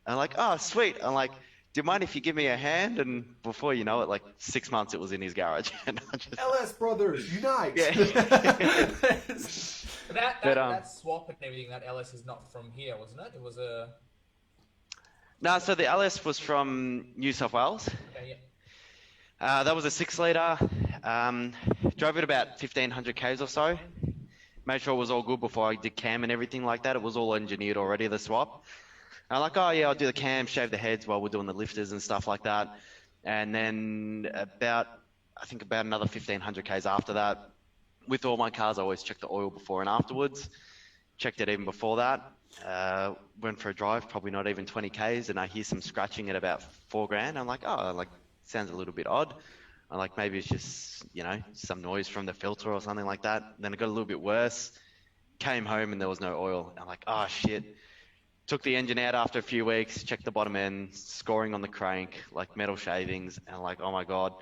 And I'm like, oh, sweet. I'm like, do you mind if you give me a hand? And before you know it, like 6 months it was in his garage. And I just... LS Brothers, unite! Yeah. That swap and everything, that LS is not from here, wasn't it? It was a... No, so the LS was from New South Wales. Okay, yeah. That was a 6-litre. Drove it about 1,500 k's or so. Made sure it was all good before I did cam and everything like that. It was all engineered already, the swap. I'm like, oh yeah, I'll do the cam, shave the heads while we're doing the lifters and stuff like that. And then I think about another 1,500 k's after that. With all my cars, I always check the oil before and afterwards. Checked it even before that. Went for a drive, probably not even 20 k's, and I hear some scratching at about 4 grand. I'm like, sounds a little bit odd. I'm like, maybe it's just, some noise from the filter or something like that. Then it got a little bit worse. Came home and there was no oil. I'm like, oh shit. Took the engine out after a few weeks, checked the bottom end, scoring on the crank, like metal shavings, and I'm like, oh my god.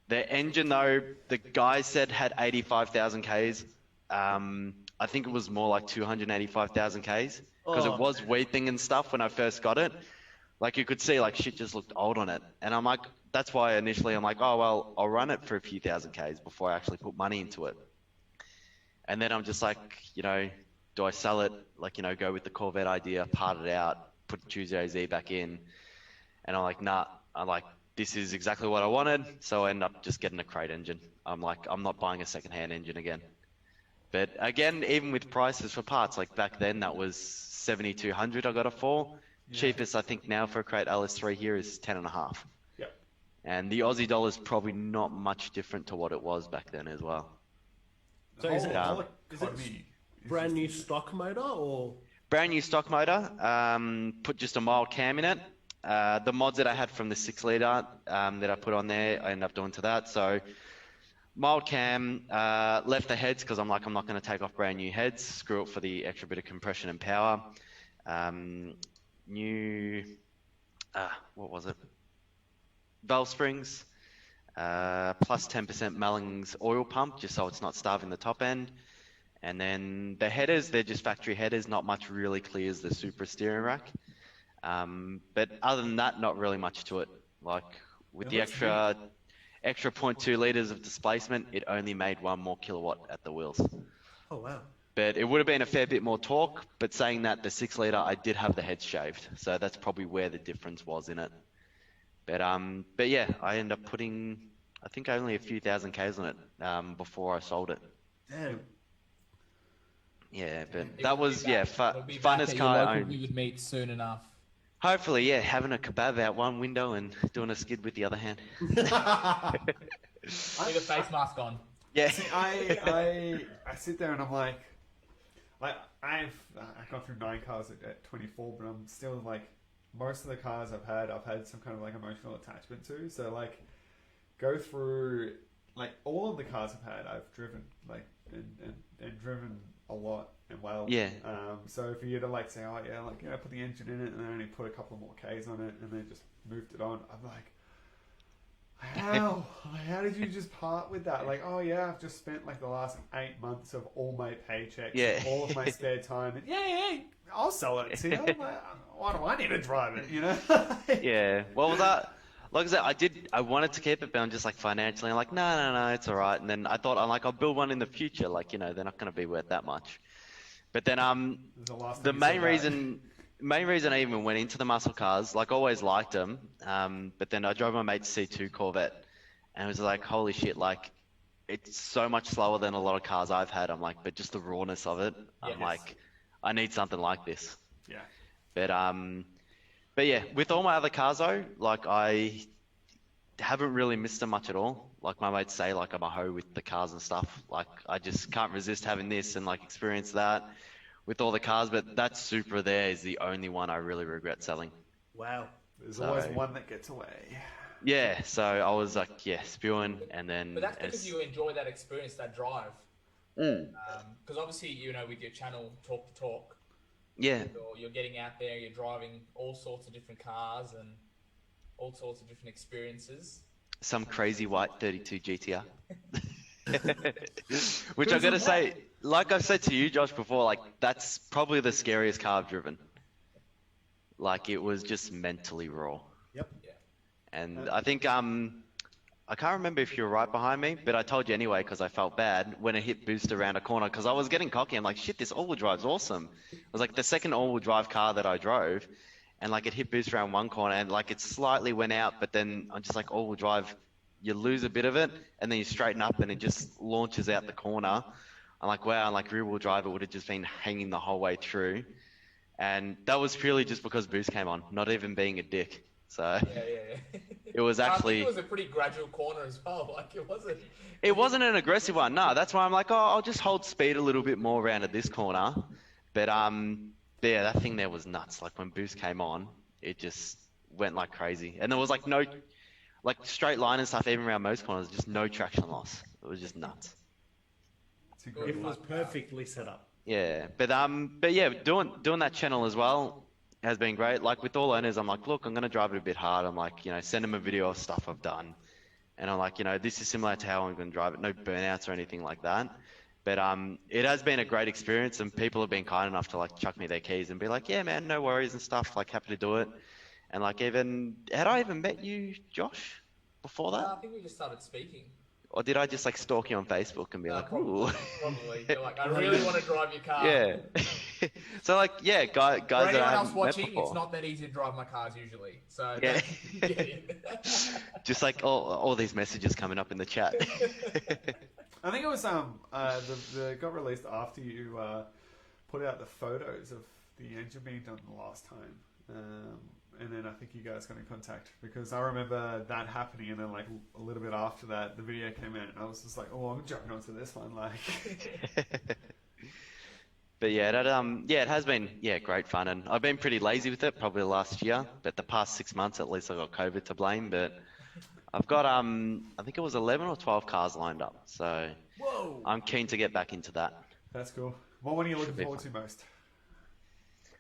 The engine though, the guy said had 85,000 Ks. I think it was more like 285,000 Ks because it was weeping and stuff when I first got it. Like you could see like shit just looked old on it. And I'm like, that's why initially I'm like, oh well, I'll run it for a few thousand Ks before I actually put money into it. And then I'm just like, do I sell it? Like, go with the Corvette idea, part it out, put the Choosy Z back in. And I'm like, nah, I'm like, this is exactly what I wanted. So I end up just getting a crate engine. I'm like, I'm not buying a secondhand engine again. But again, even with prices for parts, like back then that was 7,200 I got it for. Yeah. Cheapest I think now for a crate LS3 here is 10.5. Yep. And the Aussie dollar is probably not much different to what it was back then as well. So is it brand new stock motor or? Brand new stock motor, put just a mild cam in it. The mods that I had from the 6-litre that I put on there, I ended up doing to that. So mild cam, left the heads because I'm like, I'm not going to take off brand new heads. Screw it for the extra bit of compression and power. New, what was it? Valve springs, plus 10% Mellings oil pump, just so it's not starving the top end. And then the headers, they're just factory headers, not much really clears the Supra steering rack. But other than that, not really much to it. Like with It the looks extra 0.2 liters of displacement, it only made 1 more kilowatt at the wheels. Oh wow. But it would have been a fair bit more torque. But saying that, the 6 liter, I did have the heads shaved, so that's probably where the difference was in it. But yeah, I ended up putting, I think, only a few thousand Ks on it before I sold it. Damn. Yeah, but It that will be was back- yeah, it'll be back funnest at your car I local owned. viewed meet soon enough. Hopefully, yeah, having a kebab out one window and doing a skid with the other hand. With a face mask on. Yeah. See, I sit there and I'm like I've gone through 9 cars at 24, but I'm still like, most of the cars I've had some kind of like emotional attachment to. So like, go through like all of the cars I've driven like and driven a lot and well. Yeah. So for you to like say, oh yeah, like yeah, put the engine in it and then only put a couple more Ks on it and then just moved it on, I'm like, how did you just part with that? Like, oh yeah, I've just spent like the last 8 months of all my paychecks, Yeah. all of my spare time, and yeah, I'll sell it to you. Like, why do I need to drive it? You know? Yeah. What was that? Like I said, I wanted to keep it, but I'm just like financially, I'm like, no, it's all right. And then I thought, I'm like, I'll build one in the future. Like, they're not going to be worth that much. But then the main reason I even went into the muscle cars, like, always liked them. But then I drove my mate's C2 Corvette, and it was like, holy shit, like, it's so much slower than a lot of cars I've had. I'm like, but just the rawness of it, I'm Yes. like, I need something like this. Yeah. But yeah, with all my other cars though, like, I haven't really missed them much at all. Like, my mates say, like, I'm a hoe with the cars and stuff. Like, I just can't resist having this and like experience that with all the cars. But that Supra there is the only one I really regret selling. Wow. There's So- always one that gets away. Yeah, so I was like, yeah, spewing, and then But that's because you enjoy that experience, that drive. Because obviously, with your channel, Talk to Talk, yeah, you're getting out there, you're driving all sorts of different cars and all sorts of different experiences. some crazy white 32 GTR. Which I gotta say, like I've said to you, Josh, before, like, that's probably the scariest car I've driven. Like, it was just mentally raw. Yep. Yeah. And I think, I can't remember if you were right behind me, but I told you anyway because I felt bad when it hit boost around a corner because I was getting cocky. I'm like, shit, this all-wheel drive's awesome. It was like the second all-wheel drive car that I drove, and like it hit boost around one corner and like it slightly went out, but then I'm just like, all-wheel drive, you lose a bit of it and then you straighten up and it just launches out the corner. I'm like, wow, and like rear-wheel drive, it would have just been hanging the whole way through. And that was purely just because boost came on, not even being a dick. So Yeah. it was I actually... think it was a pretty gradual corner as well. Like, it wasn't... It wasn't an aggressive one, no. That's why I'm like, oh, I'll just hold speed a little bit more around at this corner. But yeah, that thing there was nuts. Like, when boost came on, it just went like crazy. And there was like no, like, straight line and stuff, even around most corners, just no traction loss. It was just nuts. It's It incredible. was perfectly set up. Yeah, but yeah, doing that channel as well has been great. Like, with all owners, I'm like, look, I'm gonna drive it a bit hard. I'm like, send them a video of stuff I've done, and I'm like, this is similar to how I'm gonna drive it. No burnouts or anything like that. But it has been a great experience, and people have been kind enough to like chuck me their keys and be like, yeah, man, no worries and stuff. Like, happy to do it. And like, had I even met you, Josh, before that? I think we just started speaking. Or did I just like stalk you on Facebook and be like, ooh? Probably. You're like, I really want to drive your car. Yeah. So like, yeah, guys For that I anyone else haven't met watching, before. it's not that easy to drive my cars usually. So Yeah. get in. Just like all these messages coming up in the chat. I think it was the got released after you put out the photos of the engine being done the last time, and then I think you guys got in contact because I remember that happening, and then like a little bit after that, the video came out, and I was just like, oh, I'm jumping onto this one, like. But yeah, it has been great fun, and I've been pretty lazy with it probably last year, but the past 6 months at least I got COVID to blame. But I've got I think it was 11 or 12 cars lined up, so Whoa! I'm keen to get back into that. That's cool. What one are you looking be forward to most?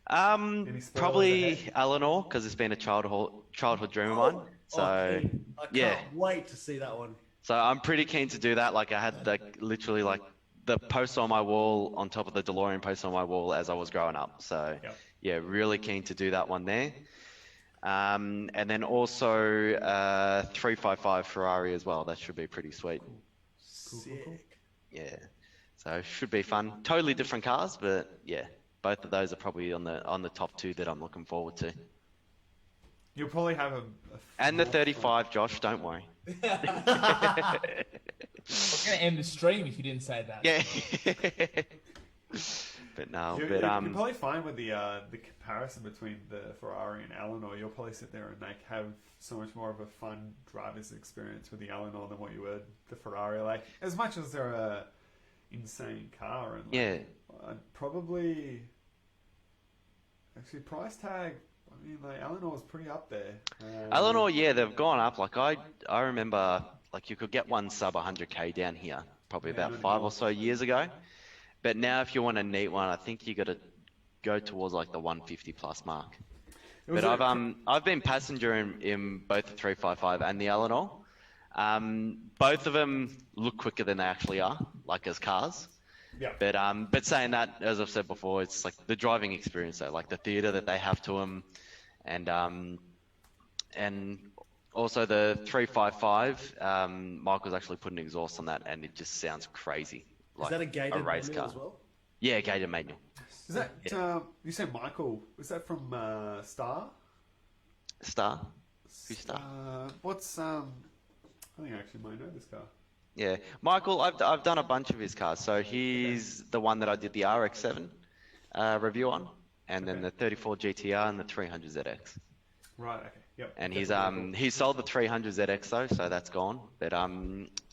Probably spoilers ahead? Eleanor, because it's been a childhood dream of mine. So Okay. I can't yeah. wait to see that one. So I'm pretty keen to do that. Like, I had literally like the poster on my wall on top of the DeLorean poster on my wall as I was growing up. So Yep. yeah, really keen to do that one there. And then also 355 Ferrari as well. That should be pretty sweet. Sick. Yeah, so should be fun. Totally different cars, but yeah, both of those are probably on the top two that I'm looking forward to. You'll probably have And the fourth 35, Josh, don't worry. I was going to end the stream if you didn't say that. Yeah. But no, You but probably find with the comparison between the Ferrari and Eleanor, you'll probably sit there and like have so much more of a fun driver's experience with the Eleanor than what you would the Ferrari. Like as much as they're a insane car, and like, yeah, I'd probably actually price tag. I mean, like Eleanor's pretty up there. Eleanor, yeah, they've gone up. Like I remember, like you could get one sub 100k down here, probably about 5 or so years ago. But now, if you want a neat one, I think you got to go towards like the 150 plus mark. But I've been passenger in both the 355 and the Eleanor. Both of them look quicker than they actually are, like as cars. Yeah. But saying that, as I've said before, it's like the driving experience, though, like the theatre that they have to them, and also the 355. Michael's actually put an exhaust on that, and it just sounds crazy. Is that a gated race manual car as well? Yeah, gated manual. Is that you said Michael? Was that from Star? Star? Who's Star? What's I think I actually might know this car. Yeah, Michael. I've done a bunch of his cars. So he's the one that I did the RX-7 review on, and then the 34 GTR and the 300 ZX. Right. Okay. Yep. And he sold the 300 ZX though, so that's gone. But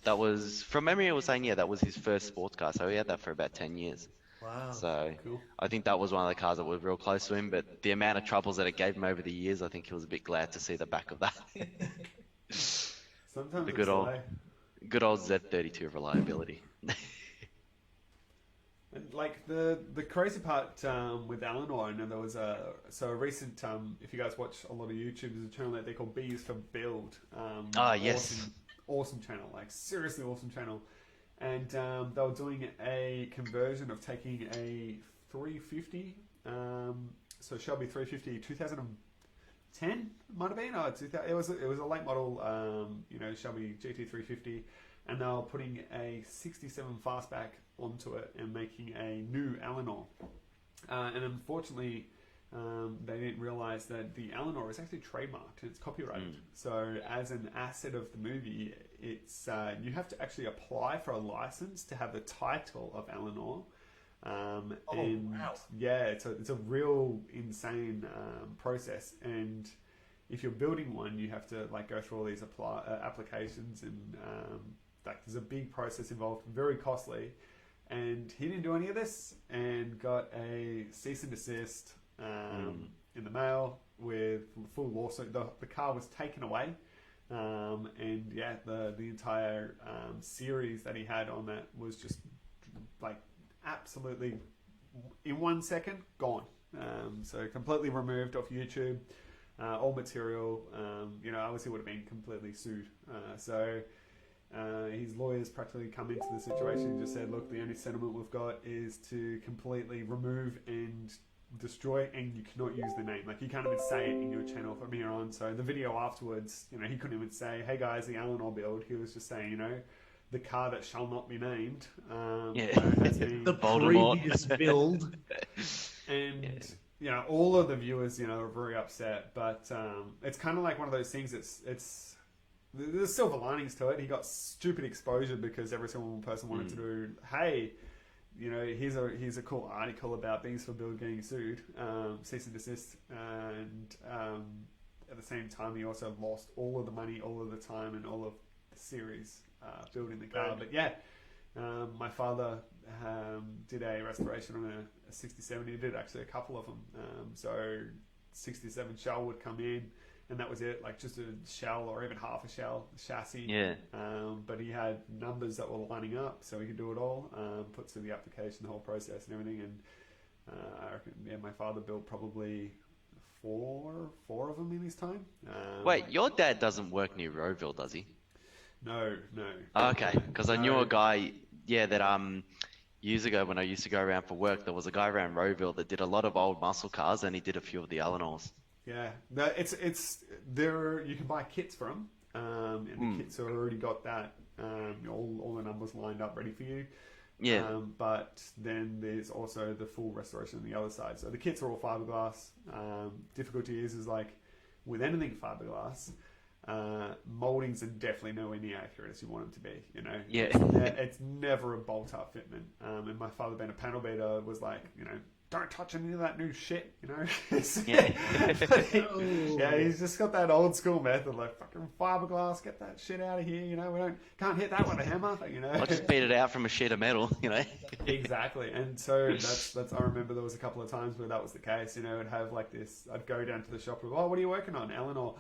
that was, from memory, I was saying, yeah, that was his first sports car. So he had that for about 10 years. Wow. So Cool. I think that was one of the cars that was real close to him. But the amount of troubles that it gave him over the years, I think he was a bit glad to see the back of that. Sometimes The it's good old Z32 reliability. And like the crazy part with Eleanor, I know there was a recent if you guys watch a lot of YouTube, there's a channel that they call Bees for Build. Yes. Awesome channel, like seriously awesome channel. And they were doing a conversion of taking a 350, so Shelby 350 2010 might have been, it was a late model, Shelby GT 350, and they were putting a 67 fastback onto it and making a new Eleanor. And unfortunately, they didn't realize that the Eleanor is actually trademarked and it's copyrighted. So as an asset of the movie, it's you have to actually apply for a license to have the title of Eleanor. Wow. Yeah, it's a real insane process. And if you're building one, you have to like go through all these applications, and like there's a big process involved, very costly. And he didn't do any of this and got a cease and desist in the mail with full lawsuit. The car was taken away, and yeah, the entire series that he had on that was just like absolutely in 1 second gone. So completely removed off YouTube, all material. Obviously would have been completely sued. His lawyers practically come into the situation and just said, look, the only settlement we've got is to completely remove and destroy, and you cannot use the name. Like, you can't even say it in your channel from here on. So the video afterwards, he couldn't even say, hey guys, the Eleanor build. He was just saying, the car that shall not be named. Has been The previous build. And all of the viewers, are very upset. But it's kind of like one of those things. It's there's silver linings to it. He got stupid exposure because every single person wanted to do, hey, here's a cool article about Bees for Build getting sued, cease and desist, and at the same time he also lost all of the money, all of the time, and all of the series building the car. But yeah, my father did a restoration on a 67. He did actually a couple of them. So 67 shell would come in, and that was it, like just a shell or even half a shell, chassis. Yeah. But he had numbers that were lining up, so he could do it all, put through the application, the whole process and everything. And I reckon, my father built probably four of them in his time. Wait, your dad doesn't work near Rowville, does he? No. Okay, because I knew a guy, that years ago when I used to go around for work, there was a guy around Rowville that did a lot of old muscle cars, and he did a few of the Eleanors. Yeah, it's there. You can buy kits for them, and the kits have already got that all the numbers lined up ready for you. Yeah. But then there's also the full restoration on the other side. So the kits are all fiberglass. Difficulty is like with anything fiberglass, moldings are definitely nowhere near accurate as you want them to be. You know, Yeah. it's never a bolt-up fitment. And my father, being a panel beater, was like, you know, don't touch any of that new shit, you know? Yeah. Yeah, he's just got that old school method, like fucking fiberglass, get that shit out of here, you know? Can't hit that with a hammer, you know? I'll just beat it out from a sheet of metal, you know. Exactly, and so that's. I remember there was a couple of times where that was the case. You know, I'd have like this. I'd go down to the shop with, oh, what are you working on, Eleanor?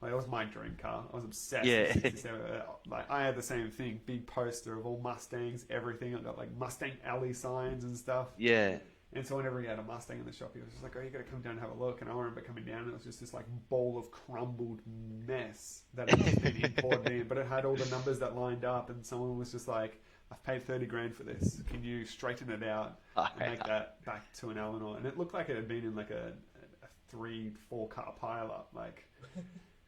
Like, it was my dream car. I was obsessed. Yeah. With 67. Like I had the same thing. Big poster of all Mustangs, everything. I got like Mustang Alley signs and stuff. Yeah. And so whenever he had a Mustang in the shop, he was just like, oh, you got to come down and have a look. And I remember coming down, and it was just this like bowl of crumbled mess that had just been imported in, but it had all the numbers that lined up, and someone was just like, I've paid 30 grand for this. Can you straighten it out and make that back to an Eleanor? And it looked like it had been in like a 3-4 car pile up, like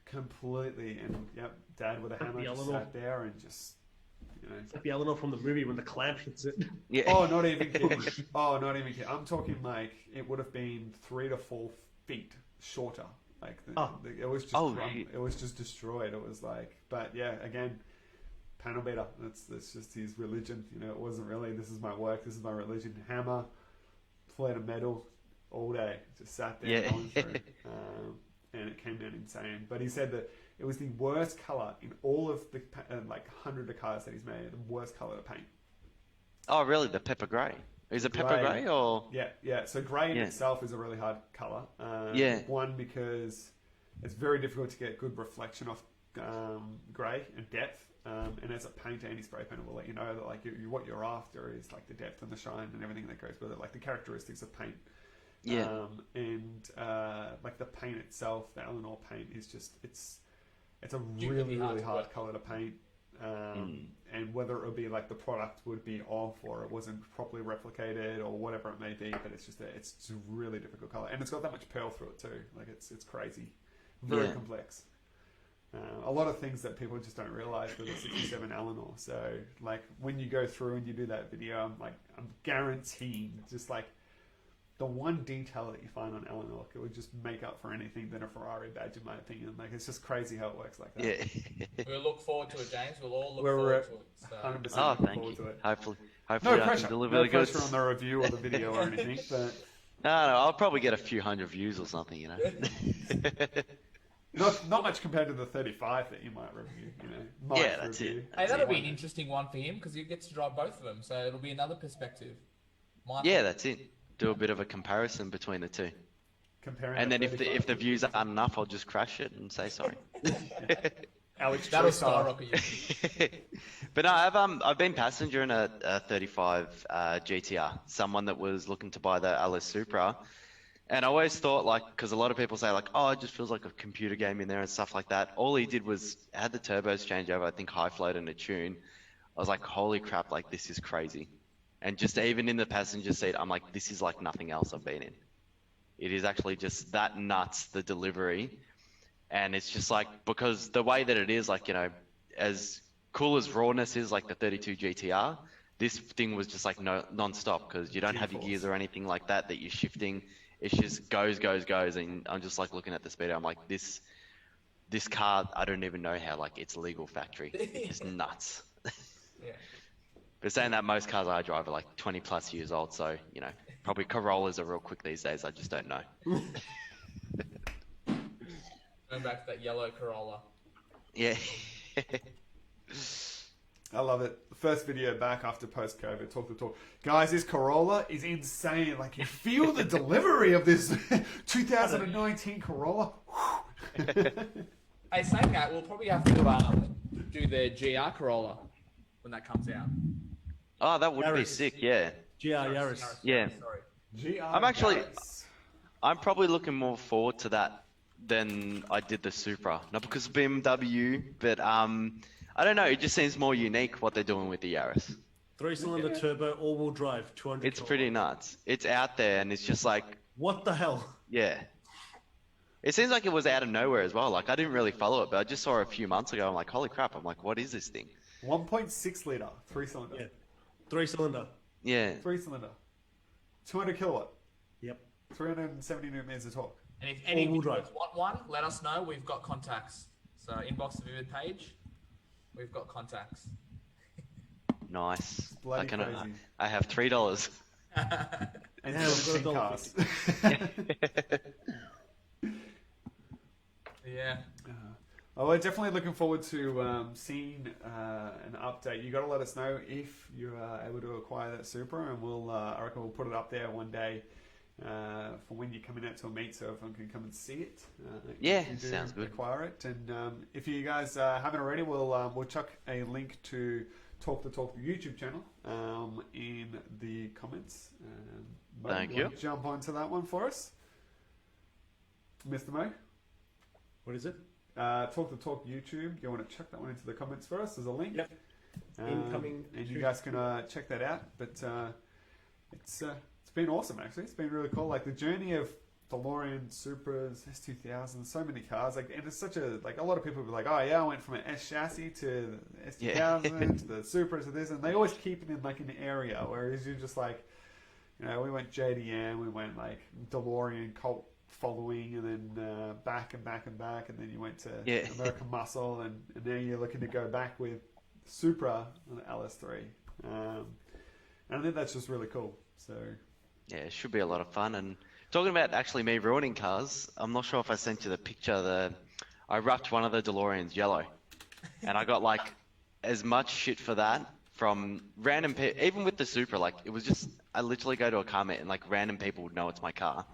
completely. And yep, Dad with a hammer just sat there and just, you know. It's like the Eleanor from the movie when the clamp hits it. Yeah. Oh, not even kidding. Oh, not even kidding. I'm talking like it would have been 3 to 4 feet shorter. Like it was just it was just destroyed. It was like, but yeah, again, panel beater. That's just his religion. You know, it wasn't really. This is my work. This is my religion. Hammer, plate of metal, all day. Just sat there going through, and it came down insane. But he said that it was the worst color in all of the like 100 of cars that he's made. The worst color to paint. Oh, really? The pepper grey? Is it pepper grey or? Yeah. So grey in itself is a really hard color. One, because it's very difficult to get good reflection off grey and depth. And as a painter, any spray painter will let you know that like what you're after is like the depth and the shine and everything that goes with it, like the characteristics of paint. Yeah. Like the paint itself, the Eleanor paint is just it's a really hard color to paint. And whether it would be like the product would be off or it wasn't properly replicated or whatever it may be, but it's just a really difficult color, and it's got that much pearl through it too. Like it's crazy, very complex. A lot of things that people just don't realize with a 67 Eleanor. So like when you go through and you do that video, I'm guaranteeing just like the one detail that you find on Eleanor, it would just make up for anything than a Ferrari badge, in my opinion. Like it's just crazy how it works like that. Yeah. We'll look forward to it, James. We'll all look forward to it. So. 100% Oh, looking thank forward you. to it. Hopefully No I pressure. can deliver No the goods. pressure on the review or the video or anything. But No, I'll probably get a few hundred views or something, you know. not much compared to the 35 that you might review. You know. Yeah, that's it. Hey, that'll be an interesting one for him because he gets to drive both of them, so it'll be another perspective. Yeah, that's it. Do a bit of a comparison between the two. Comparing And the then 35 if the views aren't enough, I'll just crash it and say sorry. Alex That'll Trossard. skyrocket you. But no, I've been passenger in a 35 GTR. Someone that was looking to buy the LS Supra, and I always thought like, because a lot of people say like, oh, it just feels like a computer game in there and stuff like that. All he did was had the turbos change over, I think high float and a tune. I was like, holy crap, like this is crazy. And just even in the passenger seat, I'm like, this is like nothing else I've been in. It is actually just that nuts, the delivery. And it's just like, because the way that it is, like, you know, as cool as rawness is like the 32 GTR, this thing was just like non-stop because you don't have your gears or anything like that you're shifting. It's just goes. And I'm just like looking at the speedo. I'm like, this car, I don't even know how, like, it's legal factory. It's just nuts. Yeah. But saying that, most cars I drive are like 20 plus years old, so, you know, probably Corollas are real quick these days. I just don't know. Going back to that yellow Corolla. Yeah. I love it. First video back after post-COVID. Talk the talk. Guys, this Corolla is insane. Like, you feel the delivery of this 2019 Corolla. Hey, saying that, we'll probably have to do the GR Corolla when that comes out. Oh, that would be Yaris. sick, yeah. GR Yaris. Yeah. Sorry. I'm probably looking more forward to that than I did the Supra. Not because of BMW, but I don't know. It just seems more unique what they're doing with the Yaris. 3-cylinder turbo, all-wheel drive, 200. It's pretty nuts. It's out there, and it's just like, What the hell? yeah. It seems like it was out of nowhere as well. Like, I didn't really follow it, but I just saw it a few months ago. I'm like, holy crap. I'm like, what is this thing? 1.6 litre, 3-cylinder. Yeah. 3-cylinder. Yeah. 3-cylinder. 200 kilowatt. Yep. 370 newton meters of torque. And if any All-wheel viewers drive. want one, let us know. We've got contacts. So inbox the Vivid page. We've got contacts. Nice. Bloody crazy. I have $3. And Yeah, we've got cars. Yeah. Well, we're definitely looking forward to seeing an update. You got to let us know if you are able to acquire that Supra, and we'll I reckon we'll put it up there one day for when you're coming out to a meet, so everyone can come and see it. Yeah, if you do sounds good. Acquire it, and if you guys haven't already, we'll chuck a link to Talk the YouTube channel in the comments. Mo, Thank wanna you. Jump onto that one for us, Mr. Mo. What is it? Talk the Talk YouTube. You want to check that one into the comments for us? There's a link. Yep. Incoming. And you guys can check that out. But it's been awesome, actually. It's been really cool. Like the journey of DeLorean, Supras, S2000, so many cars. Like, and it's such a like. A lot of people will be like, "Oh yeah, I went from an S chassis to the S2000 to the Supra to this," and they always keep it in like an area. Whereas you're just like, you know, we went JDM, we went like DeLorean cult following, and then back and back and back, and then you went to American Muscle, and now you're looking to go back with Supra on the LS3. And I think that's just really cool. So Yeah, it should be a lot of fun. And talking about actually me ruining cars, I'm not sure if I sent you the picture. I wrapped one of the DeLoreans yellow, and I got like as much shit for that from random people. Even with the Supra, like it was just I literally go to a car meet and like random people would know it's my car.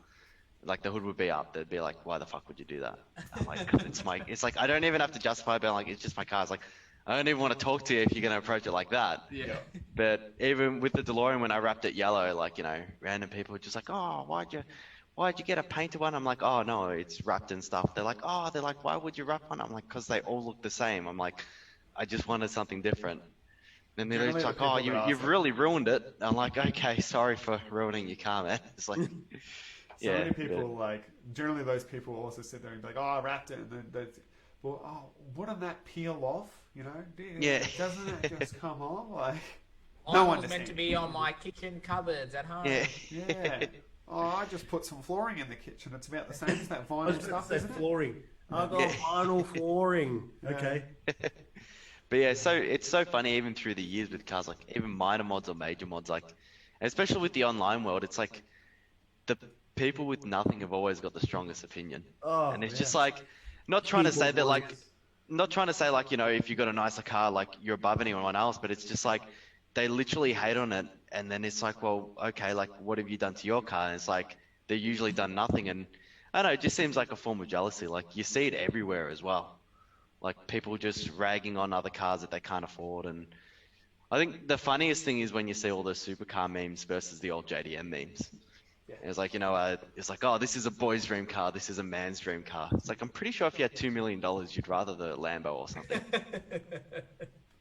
Like the hood would be up, they'd be like, "Why the fuck would you do that?" I'm like, "'Cause it's my." It's like I don't even have to justify it, but I'm like, it's just my car. It's like I don't even want to talk to you if you're gonna approach it like that. Yeah. But even with the DeLorean, when I wrapped it yellow, like you know, random people were just like, "Oh, why'd you get a painted one?" I'm like, "Oh no, it's wrapped and stuff." They're like, "Why would you wrap one?" I'm like, "'Cause they all look the same." I'm like, I just wanted something different. And they're Generally, just like, the "Oh, people that you've ask really ruined it." I'm like, "Okay, sorry for ruining your car, man." It's like. so many people like generally those people also sit there and be like, "Oh, I wrapped it," and then they, well, "Oh, wouldn't that peel off? You know? Yeah. Doesn't it just come off?" Like No one was meant to understands. be on my kitchen cupboards at home. Yeah. Yeah. Oh, I just put some flooring in the kitchen. It's about the same as that I vinyl was going to stuff, say isn't it? flooring. I got Yeah. vinyl flooring. Yeah. Okay. But yeah, so it's so funny even through the years with cars, like even minor mods or major mods, like especially with the online world, it's like the people with nothing have always got the strongest opinion. Oh, And it's yeah. just like not trying to say Keyboard that like warriors. not trying to say like, you know, if you got a nicer car, like you're above anyone else, but it's just like they literally hate on it, and then it's like, well, okay, like what have you done to your car? And it's like they're usually done nothing, and I don't know, it just seems like a form of jealousy. Like you see it everywhere as well. Like people just ragging on other cars that they can't afford. And I think the funniest thing is when you see all those supercar memes versus the old JDM memes. Yeah. It's like, you know, it's like, oh, this is a boy's dream car, this is a man's dream car. It's like, I'm pretty sure if you had $2 million, you'd rather the Lambo or something.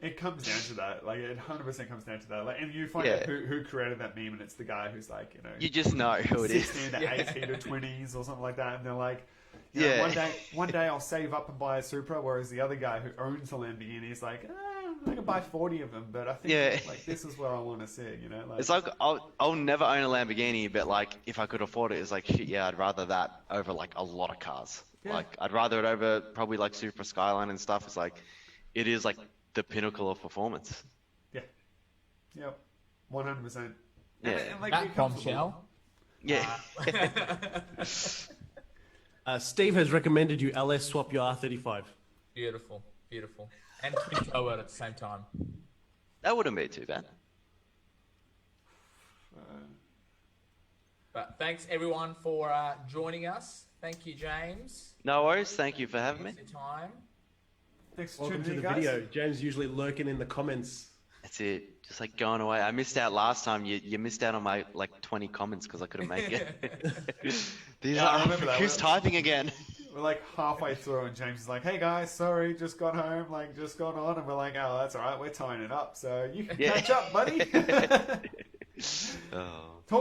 It comes down to that. Like it 100% comes down to that. Like, and you find Yeah. out who created that meme, and it's the guy who's like, you know, You just know who it is. 16 to 18 to 20s or something like that, and they're like, you Yeah. know, one day I'll save up and buy a Supra, whereas the other guy who owns a Lamborghini is like, I can buy 40 of them, but I think Yeah. like this is where I want to sit, you know. Like, It's like, I'll never own a Lamborghini, but like, if I could afford it, it's like, shit, yeah, I'd rather that over like a lot of cars. Yeah. Like, I'd rather it over probably like Supra Skyline and stuff. It's like, it is like the pinnacle of performance. yep, 100%. Yeah. And, like, That it comes with- bombshell. Yeah. Steve has recommended you LS swap your R35. Beautiful, beautiful. And twin tower at the same time. That wouldn't be too bad. But thanks everyone for joining us. Thank you, James. No worries. Thank you for having me. Thanks for your time. Thanks for Welcome to tuning the in, guys. video. James usually lurking in the comments. That's it. Just like going away. I missed out last time. You missed out on my like 20 comments because I couldn't make it. These Yeah, I are remember that. who's typing again? We're like halfway through, and James is like, "Hey guys, sorry, just got home, like just got on," and we're like, "Oh, that's all right, we're tying it up, so you can catch up, buddy." Talking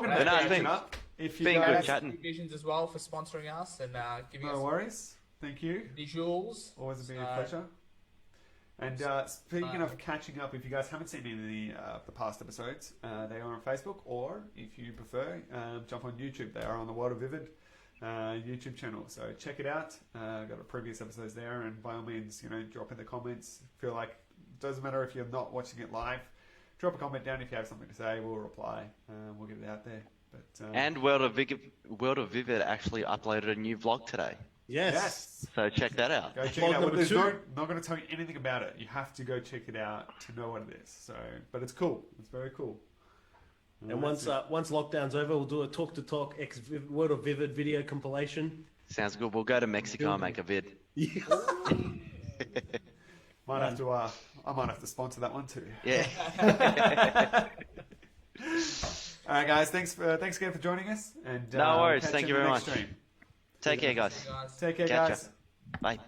about But no, catching been- up, if you been good guys, chatting. Visions as well for sponsoring us and giving no us worries, thank you. visuals. Always been So- a pleasure. And speaking of catching up, if you guys haven't seen any of the past episodes, they are on Facebook, or if you prefer, jump on YouTube. They are on the World of Vivid YouTube channel. So check it out. Got a previous episodes there, and by all means, drop in the comments. Feel like it doesn't matter if you're not watching it live. Drop a comment down if you have something to say. We'll reply. We'll get it out there. But And World of Vivid actually uploaded a new vlog today. yes. So check that out. Go check Vlog it out. number There's 2. not going to tell you anything about it. You have to go check it out to know what it is. So, but it's cool. It's very cool. And once lockdown's over, we'll do a talk to talk World of Vivid video compilation. Sounds good. We'll go to Mexico and make a vid. Might have to. I might have to sponsor that one too. Yeah. All right, guys. Thanks again for joining us. And No worries. catch Thank you you in the very next much. stream. Take care, guys. Guys. Take care, Catch guys. ya. Bye.